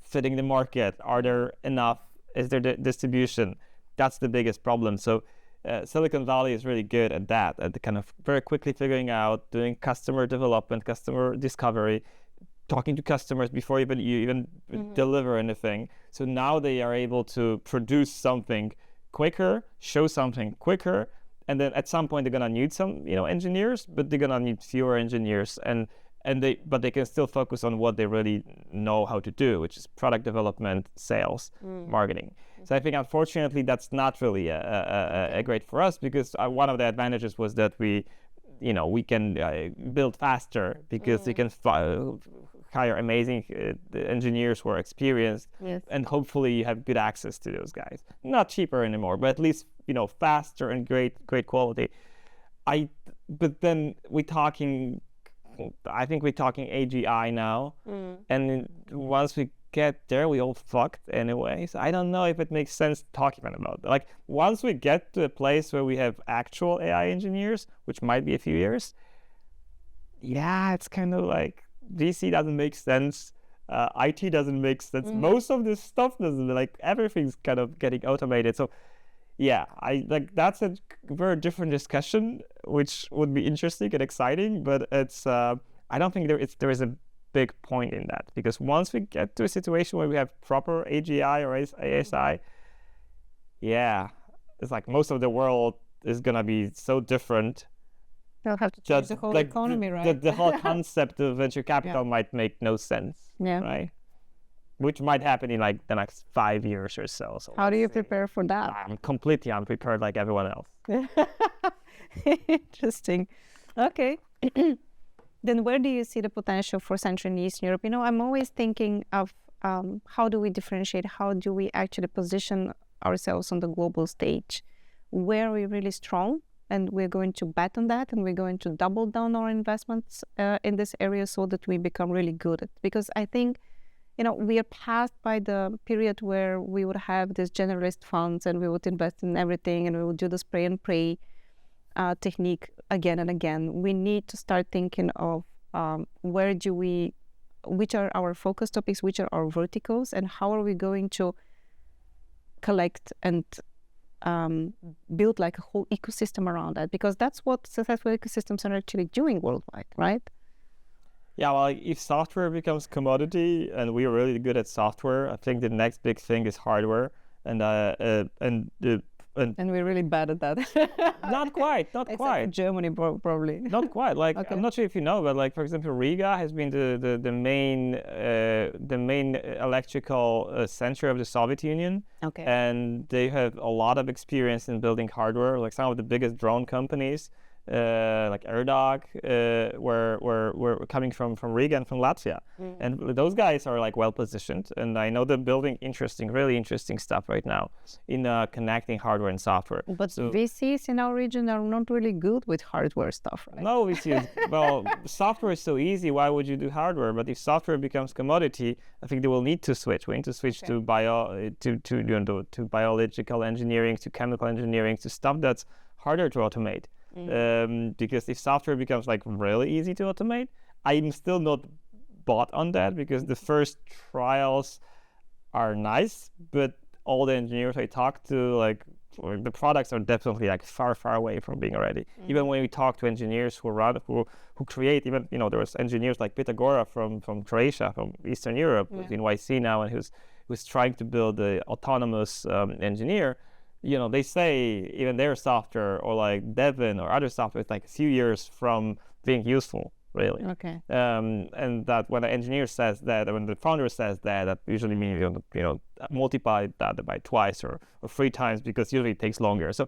fitting the market? Are there enough? Is there distribution? That's the biggest problem. So Silicon Valley is really good at that, at the kind of very quickly figuring out, doing customer development, customer discovery, talking to customers before you even deliver anything. So now they are able to produce something quicker, show something quicker, and then at some point they're gonna need some engineers, but they're gonna need fewer engineers, but they can still focus on what they really know how to do, which is product development, sales, marketing. So I think, unfortunately, that's not really a great for us, because one of the advantages was that we can build faster, because you can hire amazing engineers who are experienced, yes. And hopefully you have good access to those guys. Not cheaper anymore, but at least faster and great quality. But then I think we're talking AGI now, and once we get there, we all fucked anyway. So I don't know if it makes sense talking about that. Like, once we get to a place where we have actual AI engineers, which might be a few years, it's kind of like VC doesn't make sense, IT doesn't make sense. Most of this stuff doesn't, everything's kind of getting automated. So that's a very different discussion, which would be interesting and exciting, but it's I don't think there is a big point in that, because once we get to a situation where we have proper AGI or ASI, it's like most of the world is gonna be so different. They'll have to change the whole economy, right? The whole concept of venture capital might make no sense, right? Which might happen in the next 5 years or so. How do you prepare for that? I'm completely unprepared, like everyone else. Interesting. Okay. Then where do you see the potential for Central and Eastern Europe? I'm always thinking of how do we differentiate? How do we actually position ourselves on the global stage? Where are we really strong? And we're going to bet on that, and we're going to double down our investments in this area so that we become really good at it. Because I think we are past by the period where we would have these generalist funds and we would invest in everything and we would do the spray and pray technique again and again. We need to start thinking of which are our focus topics, which are our verticals, and how are we going to collect and build a whole ecosystem around that, because that's what successful ecosystems are actually doing worldwide, right? Yeah, well, if software becomes commodity, and we are really good at software, I think the next big thing is hardware, and we're really bad at that. Not quite. Germany, probably. Not quite. Okay. I'm not sure if you know, but for example, Riga has been the main electrical center of the Soviet Union. Okay. And they have a lot of experience in building hardware. Like some of the biggest drone companies, like Erdog, were coming from Riga and from Latvia. And those guys are well positioned, and I know they're building really interesting stuff right now in connecting hardware and software. But VCs in our region are not really good with hardware stuff, right? No, VCs. Well, software is so easy. Why would you do hardware? But if software becomes commodity, I think they will need to switch. We need to switch to biological engineering, to chemical engineering, to stuff that's harder to automate. Because if software becomes like really easy to automate, I'm still not bought on that, because the first trials are nice, but all the engineers I talk to, like the products are definitely like far away from being ready. Even when we talk to engineers who create, even there was engineers like Pythagora from Croatia, from Eastern Europe, who's in YC now, and who's trying to build the autonomous engineer. They say even their software, or like Devin or other software, is like a few years from being useful, really. Okay. And that when the engineer says that, when the founder says that, that usually means multiply that by twice or 3 times, because usually it takes longer. So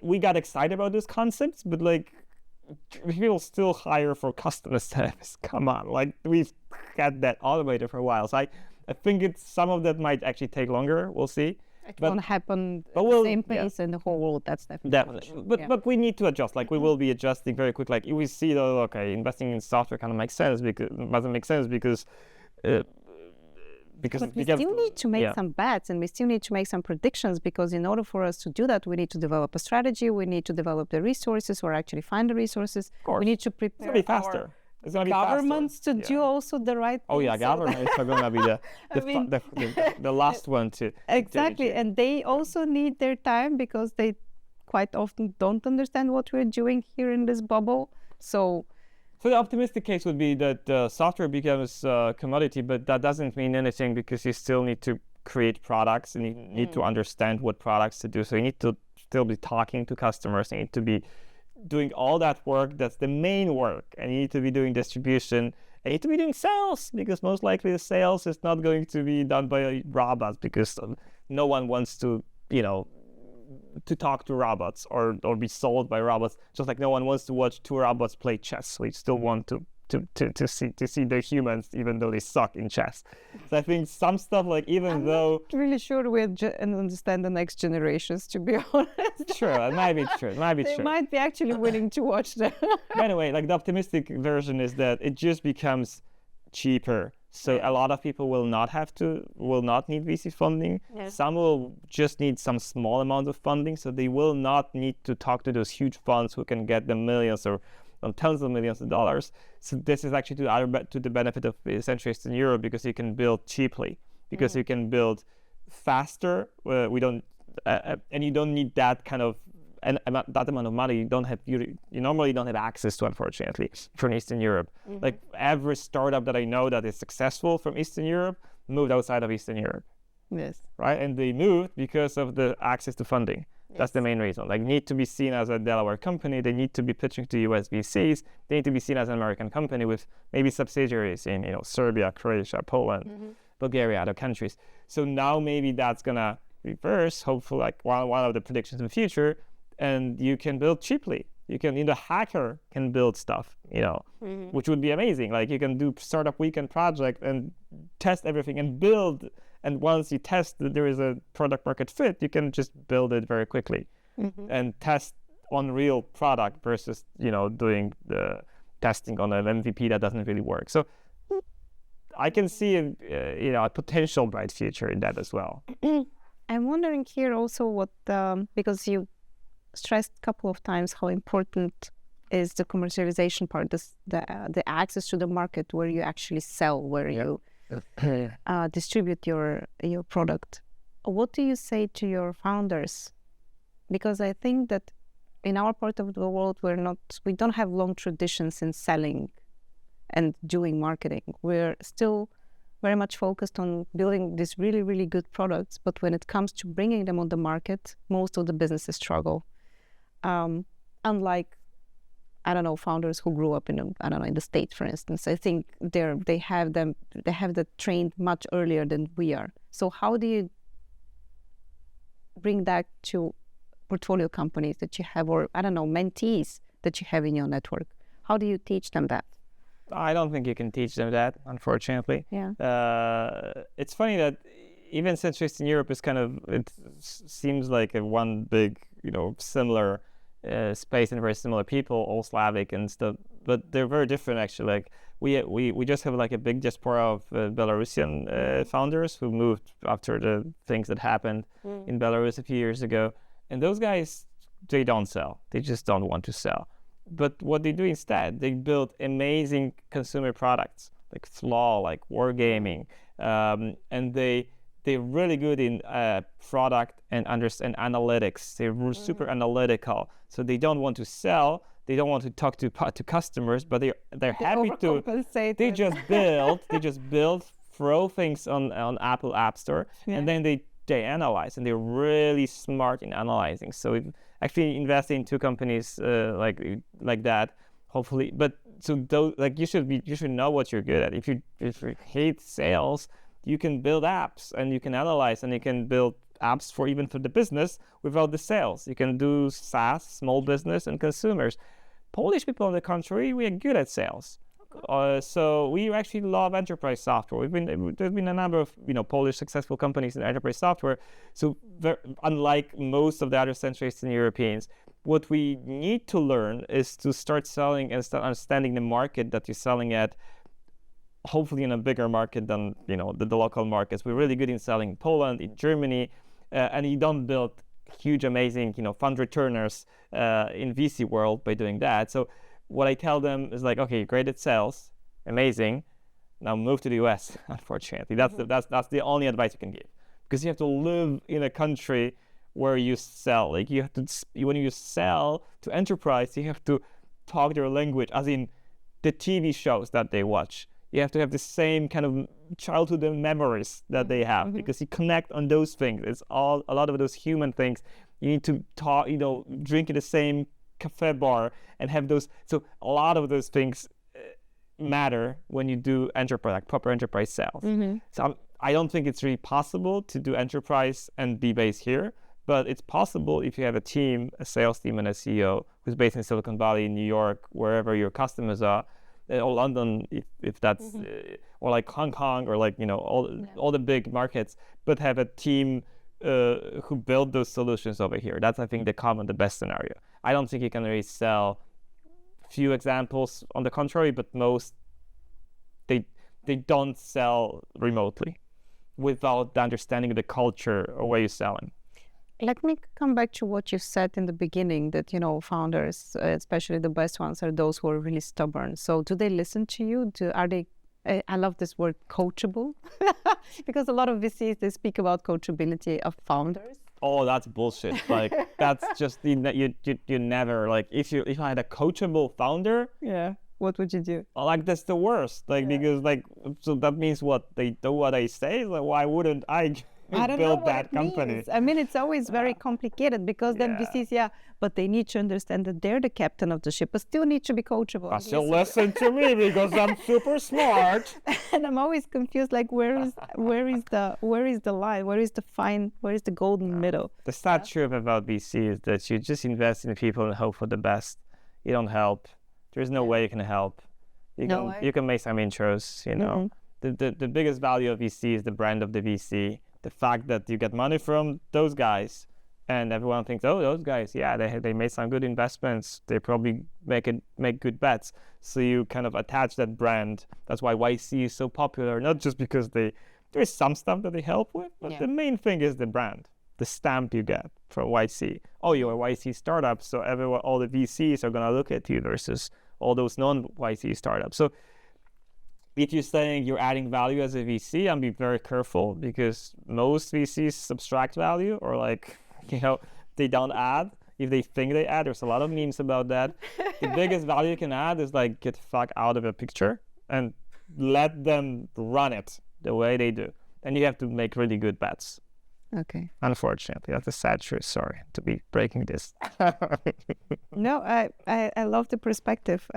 we got excited about those concepts, but like people still hire for customer service. Come on, like we've had that automated for a while. So I think some of that might actually take longer. We'll see. It won't happen at the same pace in the whole world. That's definitely true. But we need to adjust. Like we will be adjusting very quick. Like we see that investing in software kind of makes sense, because doesn't make sense because but we still need to make some bets, and we still need to make some predictions, because in order for us to do that, we need to develop a strategy. We need to develop the resources, or actually find the resources. Of course. We need to prepare. It's gonna be faster. It's gonna be governments faster. to do also the right thing. Oh yeah, governments are gonna be the last one to exactly, and they also need their time, because they quite often don't understand what we're doing here in this bubble. So the optimistic case would be that software becomes a commodity, but that doesn't mean anything, because you still need to create products, and you need to understand what products to do. So you need to still be talking to customers. You need to be doing all that work. That's the main work. And you need to be doing distribution. And you need to be doing sales, because most likely the sales is not going to be done by robots, because no one wants to, to talk to robots or be sold by robots. Just like no one wants to watch 2 robots play chess. We still want to see the humans, even though they suck in chess. So I think some stuff, like I'm not really sure we understand the next generations, to be honest. Sure, it might be true. They might be actually willing to watch them. Anyway, like the optimistic version is that it just becomes cheaper. So a lot of people will not need VC funding. Yes. Some will just need some small amount of funding. So they will not need to talk to those huge funds who can get them millions or tens of millions of dollars. So this is actually to the benefit of Central Eastern Europe, because you can build cheaply, because you can build faster. And you don't need that kind of that amount of money. You normally don't have access to, unfortunately, from Eastern Europe. Like every startup that I know that is successful from Eastern Europe moved outside of Eastern Europe. Yes. Right, and they moved because of the access to funding. That's the main reason. Like, need to be seen as a Delaware company. They need to be pitching to US VCs. They need to be seen as an American company with maybe subsidiaries in Serbia, Croatia, Poland, Bulgaria, other countries. So now maybe that's gonna reverse. Hopefully, like one of the predictions in the future, and you can build cheaply. You can, the hacker can build stuff, which would be amazing. Like you can do startup weekend project and test everything and build. And once you test that there is a product market fit, you can just build it very quickly and test on real product versus, doing the testing on an MVP that doesn't really work. So I can see, a potential bright future in that as well. I'm wondering here also what, because you stressed a couple of times how important is the commercialization part, the access to the market where you actually sell, where you distribute your product. What do you say to your founders? Because I think that in our part of the world, we don't have long traditions in selling and doing marketing. We're still very much focused on building these really, really good products. But when it comes to bringing them on the market, most of the businesses struggle. Unlike, founders who grew up in the States, for instance. I think they have that trained much earlier than we are. So how do you bring that to portfolio companies that you have, or mentees that you have in your network? How do you teach them that? I don't think you can teach them that, unfortunately. Yeah. It's funny that even Central Eastern Europe is it seems like a one big, similar space and very similar people, all Slavic and stuff, but they're very different actually. Like we just have like a big diaspora of Belarusian founders who moved after the things that happened in Belarus a few years ago, And those guys, they don't sell. They just don't want to sell. But what they do instead, they build amazing consumer products like Flaw, like wargaming, and they're really good in product and understand analytics. They're super analytical, so they don't want to sell. They don't want to talk to customers, but they're happy to. They just build, throw things on Apple App Store, and then they analyze, and they're really smart in analyzing. So we've actually invested in 2 companies like that, hopefully. But so those, like, you should know what you're good at. If you hate sales, you can build apps and you can analyze and you can build apps for the business without the sales. You can do SaaS, small business, and consumers. Polish people, on the contrary, we are good at sales. So we actually love enterprise software. There's been a number of Polish successful companies in enterprise software. So unlike most of the other Central Eastern Europeans, what we need to learn is to start selling and start understanding the market that you're selling at. Hopefully in a bigger market than the local markets. We're really good in selling in Poland, in Germany, and you don't build huge, amazing fund returners in VC world by doing that. So what I tell them is like, okay, great at sales, amazing. Now move to the US. Unfortunately, that's the only advice you can give, because you have to live in a country where you sell. Like you have to, when you sell to enterprise, you have to talk their language, as in the TV shows that they watch. You have to have the same kind of childhood memories that they have, because you connect on those things. It's a lot of those human things. You need to talk, drink in the same cafe bar and have those. So a lot of those things matter when you do enterprise, like proper enterprise sales. So I don't think it's really possible to do enterprise and be based here, but it's possible if you have a team, a sales team, and a CEO who's based in Silicon Valley, New York, wherever your customers are, or London, if that's, or like Hong Kong, or like all the big markets, but have a team who build those solutions over here. That's, I think, the best scenario. I don't think you can really sell. Few examples on the contrary, but most they don't sell remotely without the understanding of the culture or where you're selling. Let me come back to what you said in the beginning, that founders, especially the best ones, are those who are really stubborn. So do they listen to you? Are they? I love this word, coachable, because a lot of VCs, they speak about coachability of founders. Oh, that's bullshit. Like that's just you never, like, if I had a coachable founder, what would you do? Like that's the worst. Like because like, so that means what? They do what I say. Like why wouldn't I build that company? Means. I mean, it's always very complicated, because then VCs, but they need to understand that they're the captain of the ship, but still need to be coachable. But still listen to me because I'm super smart. And I'm always confused, like where is the line? Where is the golden middle? The sad truth about VC is that you just invest in people and hope for the best. You don't help. There's no way you can help. You can make some intros, The biggest value of VC is the brand of the VC. The fact that you get money from those guys, and everyone thinks, oh, those guys, they made some good investments. They probably make good bets. So you kind of attach that brand. That's why YC is so popular, not just because there's some stuff that they help with, but the main thing is the brand, the stamp you get from YC. Oh, you're a YC startup, so all the VCs are gonna look at you versus all those non-YC startups. So if you're saying you're adding value as a VC, I'm be very careful, because most VCs subtract value, or like, they don't add. If they think they add, there's a lot of memes about that. The biggest value you can add is like, get the fuck out of the picture and let them run it the way they do. And you have to make really good bets. Okay. Unfortunately, that's a sad truth. Sorry to be breaking this. No, I love the perspective.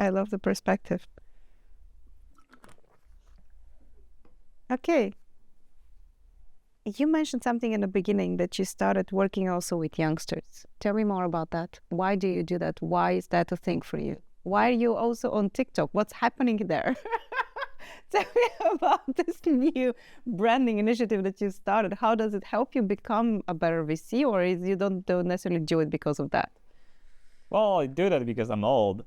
Okay. You mentioned something in the beginning, that you started working also with youngsters. Tell me more about that. Why do you do that? Why is that a thing for you? Why are you also on TikTok? What's happening there? Tell me about this new branding initiative that you started. How does it help you become a better VC, or you don't necessarily do it because of that? Well, I do that because I'm old.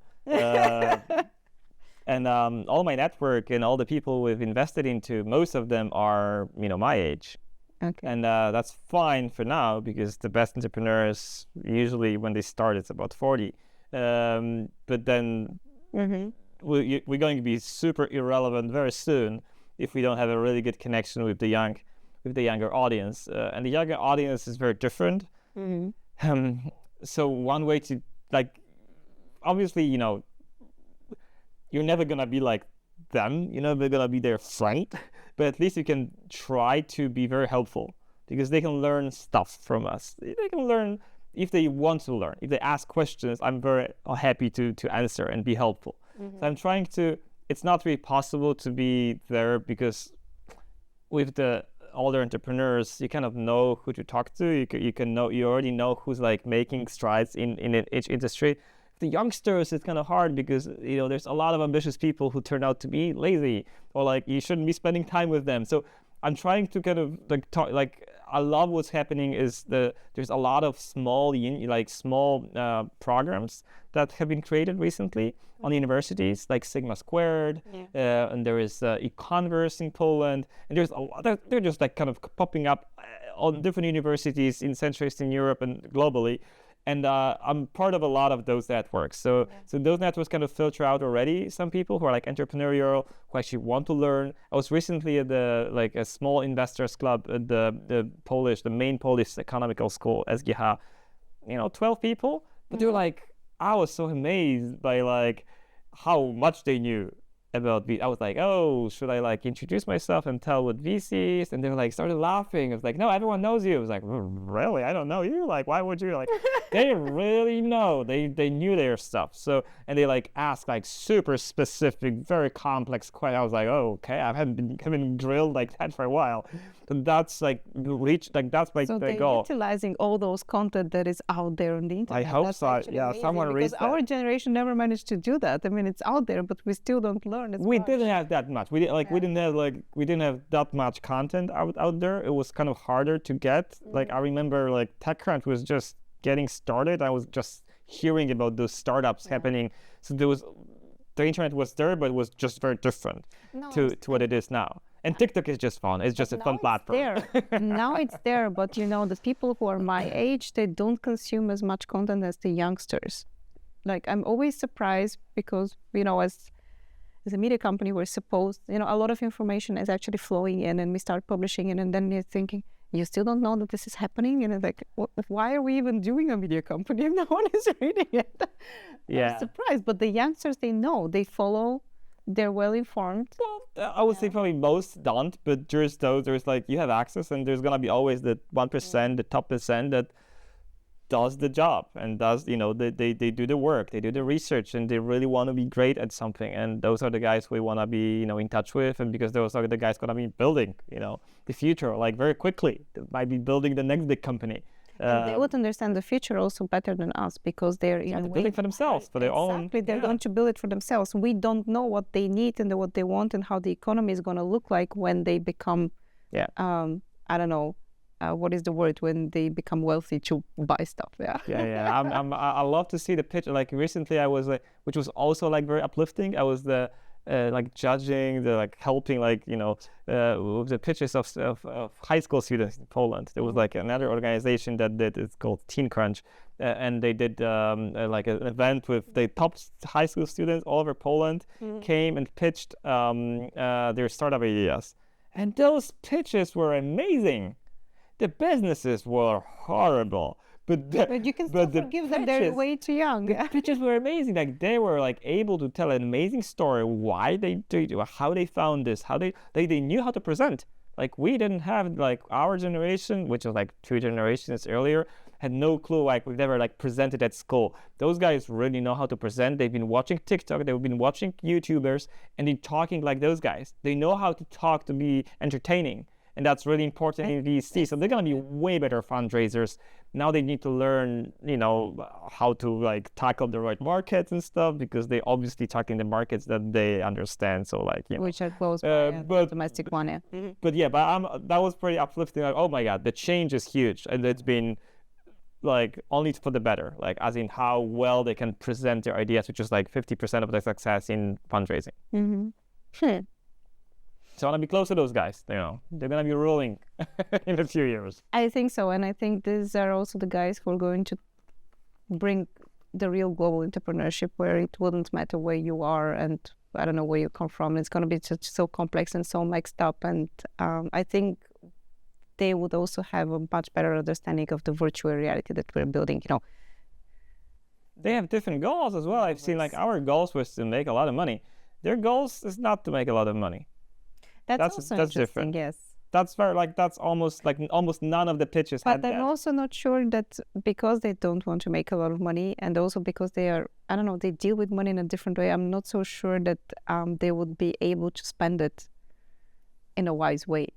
And all my network and all the people we've invested into, most of them are, my age. Okay. And that's fine for now, because the best entrepreneurs, usually when they start, it's about 40. But then we're going to be super irrelevant very soon if we don't have a really good connection with the younger audience. And the younger audience is very different. So one way to, like, obviously, you're never gonna be like them, they're gonna be their friend, but at least you can try to be very helpful, because they can learn stuff from us. They can learn if they want to learn. If they ask questions, I'm very happy to answer and be helpful. So I'm trying to, it's not really possible to be there, because with the older entrepreneurs, you kind of know who to talk to. You already know who's like making strides in each industry. The youngsters, it's kind of hard, because there's a lot of ambitious people who turn out to be lazy, or like you shouldn't be spending time with them. So I'm trying to kind of like talk, like I love what's happening is there's a lot of small programs that have been created recently on universities, like Sigma Squared, and there is eConverse in Poland, and there's a lot. They're just like kind of popping up on different universities in Central Eastern Europe and globally. And I'm part of a lot of those networks. So those networks kind of filter out already some people who are like entrepreneurial, who actually want to learn. I was recently at a small investors club at the main Polish economical school, SGH, 12 people. But they're like, I was so amazed by like how much they knew about VC. I was like, oh, should I like introduce myself and tell what VC is? And they were like, started laughing. I was like, no, everyone knows you. I was like, really? I don't know you. Like, why would you? Like, they really know. They knew their stuff. So, and they like asked like super specific, very complex questions. I was like, oh, okay. I haven't been drilled like that for a while. But that's like that's my so they're goal. utilizing all those content that is out there on the internet. I hope that's so. Yeah, someone reads that. Our generation never managed to do that. I mean, it's out there, but we still don't learn as we much. Didn't have that much. We didn't have that much content out there. It was kind of harder to get. Like I remember, like TechCrunch was just getting started. I was just hearing about those startups happening. So the internet was there, but it was just very different to what it is now. And TikTok is just fun. It's just a fun platform. Now it's there, but the people who are my age, they don't consume as much content as the youngsters. Like I'm always surprised, because as a media company, we're supposed, a lot of information is actually flowing in, and we start publishing it, and then you're thinking, you still don't know that this is happening? And it's like, why are we even doing a media company if no one is reading it? Yeah. I'm surprised, but the youngsters, they know, they follow, they're well informed. Well, I would say probably most don't, but there's like, you have access, and there's gonna be always the 1%, the top percent that does the job and does, they do the work, they do the research, and they really want to be great at something. And those are the guys we want to be, in touch with, and because those are the guys going to be building, the future, like very quickly. They might be building the next big company. And they would understand the future also better than us, because they're building for themselves, for their own. Exactly, they're going to build it for themselves. We don't know what they need and what they want, and how the economy is going to look like when they become, I don't know, what is the word, when they become wealthy to buy stuff. I love to see the pitch. Like recently I was which was also like very uplifting. I was judging, helping, with the pitches of high school students in Poland. There was like another organization that did, it's called TeenCrunch, and they did like an event with the top high school students all over Poland, came and pitched their startup ideas. And those pitches were amazing. The businesses were horrible, but you can still forgive them. They're way too young. The pitches were amazing. Like they were like able to tell an amazing story, why they did, how they found this, how they knew how to present. Like we didn't have, like our generation, which was like 2 generations earlier, had no clue. Like we've never like presented at school. Those guys really know how to present. They've been watching TikTok, they've been watching YouTubers, and they're talking like those guys. They know how to talk to be entertaining. And that's really important in VC. So they're going to be way better fundraisers. Now they need to learn, how to like tackle the right markets and stuff, because they obviously talk in the markets that they understand. So like, which are close by the domestic one. But that was pretty uplifting. Like, oh my God, the change is huge. And it's been like only for the better, like as in how well they can present their ideas, which is like 50% of the success in fundraising. So I want to be close to those guys. You know, they're gonna be ruling in a few years. I think so, and I think these are also the guys who are going to bring the real global entrepreneurship, where it wouldn't matter where you are and I don't know where you come from. It's going to be just so complex and so mixed up, and I think they would also have a much better understanding of the virtual reality that we're building. You know, they have different goals as well. I've seen like our goals was to make a lot of money. Their goals is not to make a lot of money. That's also interesting, different. Yes. That's very that's almost none of the pitches But had I'm that. also not sure that because they don't want to make a lot of money, and also because they are, I don't know, they deal with money in a different way. I'm not so sure that they would be able to spend it in a wise way.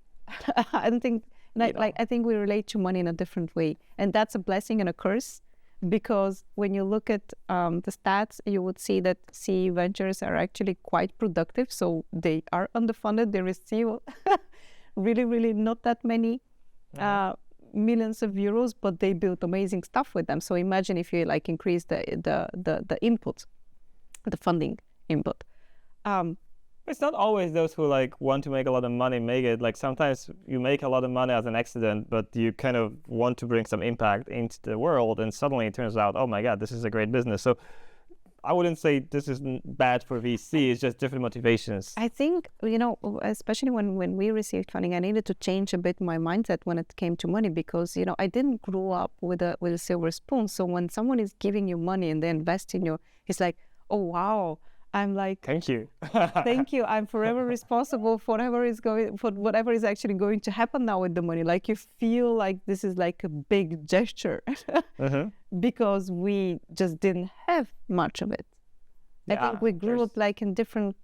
I don't think, I think we relate to money in a different way, and that's a blessing and a curse. Because when you look at the stats, you would see that CEE Ventures are actually quite productive. So they are underfunded. They receive really, really not that many millions of euros, but they build amazing stuff with them. So imagine if you like increase the input, the funding input. It's not always those who like want to make a lot of money make it. Like sometimes you make a lot of money as an accident, but you kind of want to bring some impact into the world, and suddenly it turns out, oh my God, this is a great business. So I wouldn't say this is bad for VC. It's just different motivations. I think, you know, especially when we received funding, I needed to change a bit my mindset when it came to money, because, you know, I didn't grow up with a silver spoon. So when someone is giving you money and they invest in you, it's like, oh, wow. I'm like, thank you. Thank you. I'm forever responsible for whatever is actually going to happen now with the money. Like you feel like this is like a big gesture because we just didn't have much of it. I think we grew up like in different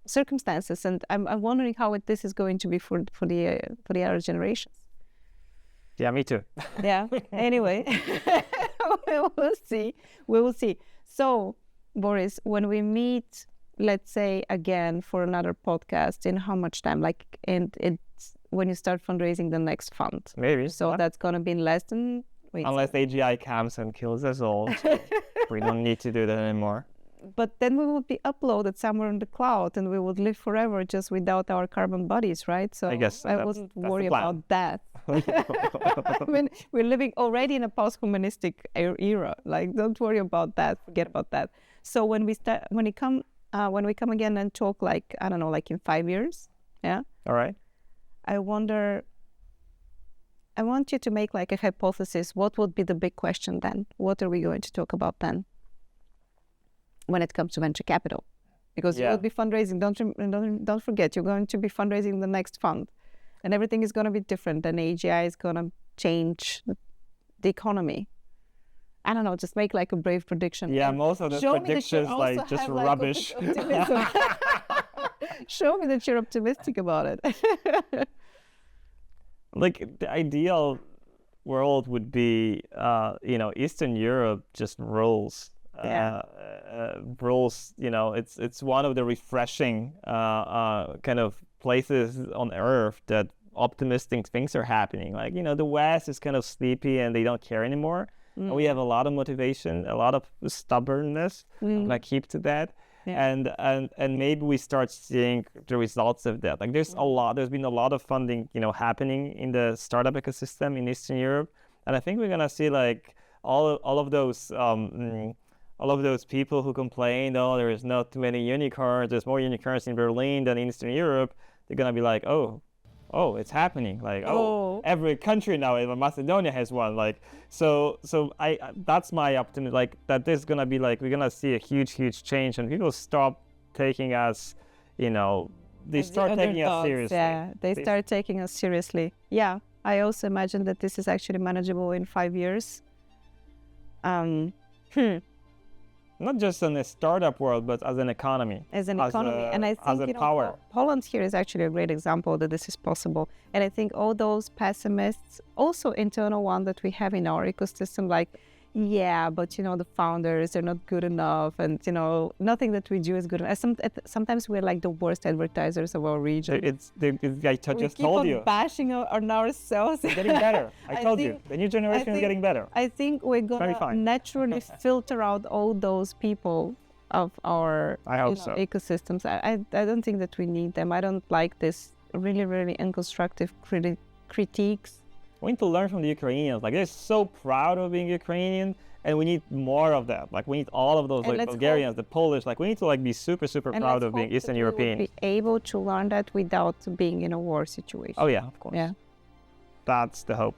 circumstances, and I'm wondering how this is going to be for the other generations. Yeah, me too. Yeah. Anyway, we will see. We will see. So, Borys, when we meet, let's say again for another podcast, in how much time? Like, and it's when you start fundraising the next fund. Maybe. So that's gonna be in less than. Unless AGI comes and kills us all, so we don't need to do that anymore. But then we would be uploaded somewhere in the cloud, and we would live forever just without our carbon bodies, right? So I guess I wouldn't worry about that. I mean, we're living already in a post-humanistic era. Like, don't worry about that. Forget about that. So when we come again and talk, like, I don't know, like in 5 years, yeah. All right. I want you to make like a hypothesis. What would be the big question then? What are we going to talk about then? When it comes to venture capital, because you will be fundraising. Don't forget, you're going to be fundraising the next fund, and everything is going to be different. And AGI is going to change the economy. I don't know. Just make like a brave prediction. Yeah, most of the predictions like just rubbish. Show me that you're optimistic about it. Like the ideal world would be, Eastern Europe just rules. Rules. You know, it's one of the refreshing kind of places on Earth that optimistic things are happening. Like, you know, the West is kind of sleepy and they don't care anymore. And we have a lot of motivation, a lot of stubbornness. Like keep to that. Yeah. And maybe we start seeing the results of that. Like there's been a lot of funding, you know, happening in the startup ecosystem in Eastern Europe, and I think we're gonna see like all of those people who complained, oh, there is not too many unicorns. There's more unicorns in Berlin than in Eastern Europe. They're gonna be like, oh, it's happening. Like, every country now, even Macedonia has one. Like, so that's my optimism. Like that there's gonna be like, we're gonna see a huge change, and people stop taking us, you know, they start taking us seriously. Yeah, they start taking us seriously. Yeah, I also imagine that this is actually manageable in 5 years. Not just in the startup world, but as an economy. And I think Poland here is actually a great example that this is possible. And I think all those pessimists, also internal one that we have in our ecosystem, like, yeah, but you know, the founders, they're not good enough, and you know, nothing that we do is good enough. Sometimes we're like the worst advertisers of our region. I just told you. Bashing on ourselves. It's getting better. I told you. The new generation is getting better. I think we're gonna naturally filter out all those people of our I hope so. ecosystems. I don't think that we need them. I don't like this really unconstructive critiques. We need to learn from the Ukrainians. Like, they're so proud of being Ukrainian, and we need more of that. Like, we need all of those, And like Bulgarians, the Polish. Like, we need to like be super proud of being Eastern European. Be able to learn that without being in a war situation. Oh yeah, of course. Yeah. That's the hope.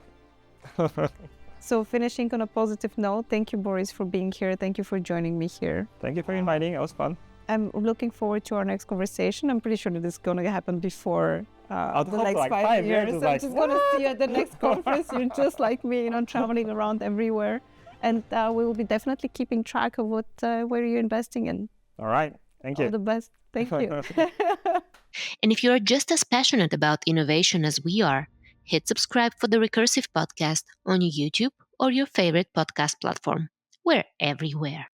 So finishing on a positive note, thank you, Borys, for being here. Thank you for joining me here. Thank you for inviting. It was fun. I'm looking forward to our next conversation. I'm pretty sure that it's going to happen before the next like 5 years. is I'm like, just going to see you at the next conference. You're just like me, traveling around everywhere. And we will be definitely keeping track of where you're investing in. All right. Thank you. All the best. Thank you. And if you are just as passionate about innovation as we are, hit subscribe for the Recursive podcast on YouTube or your favorite podcast platform. We're everywhere.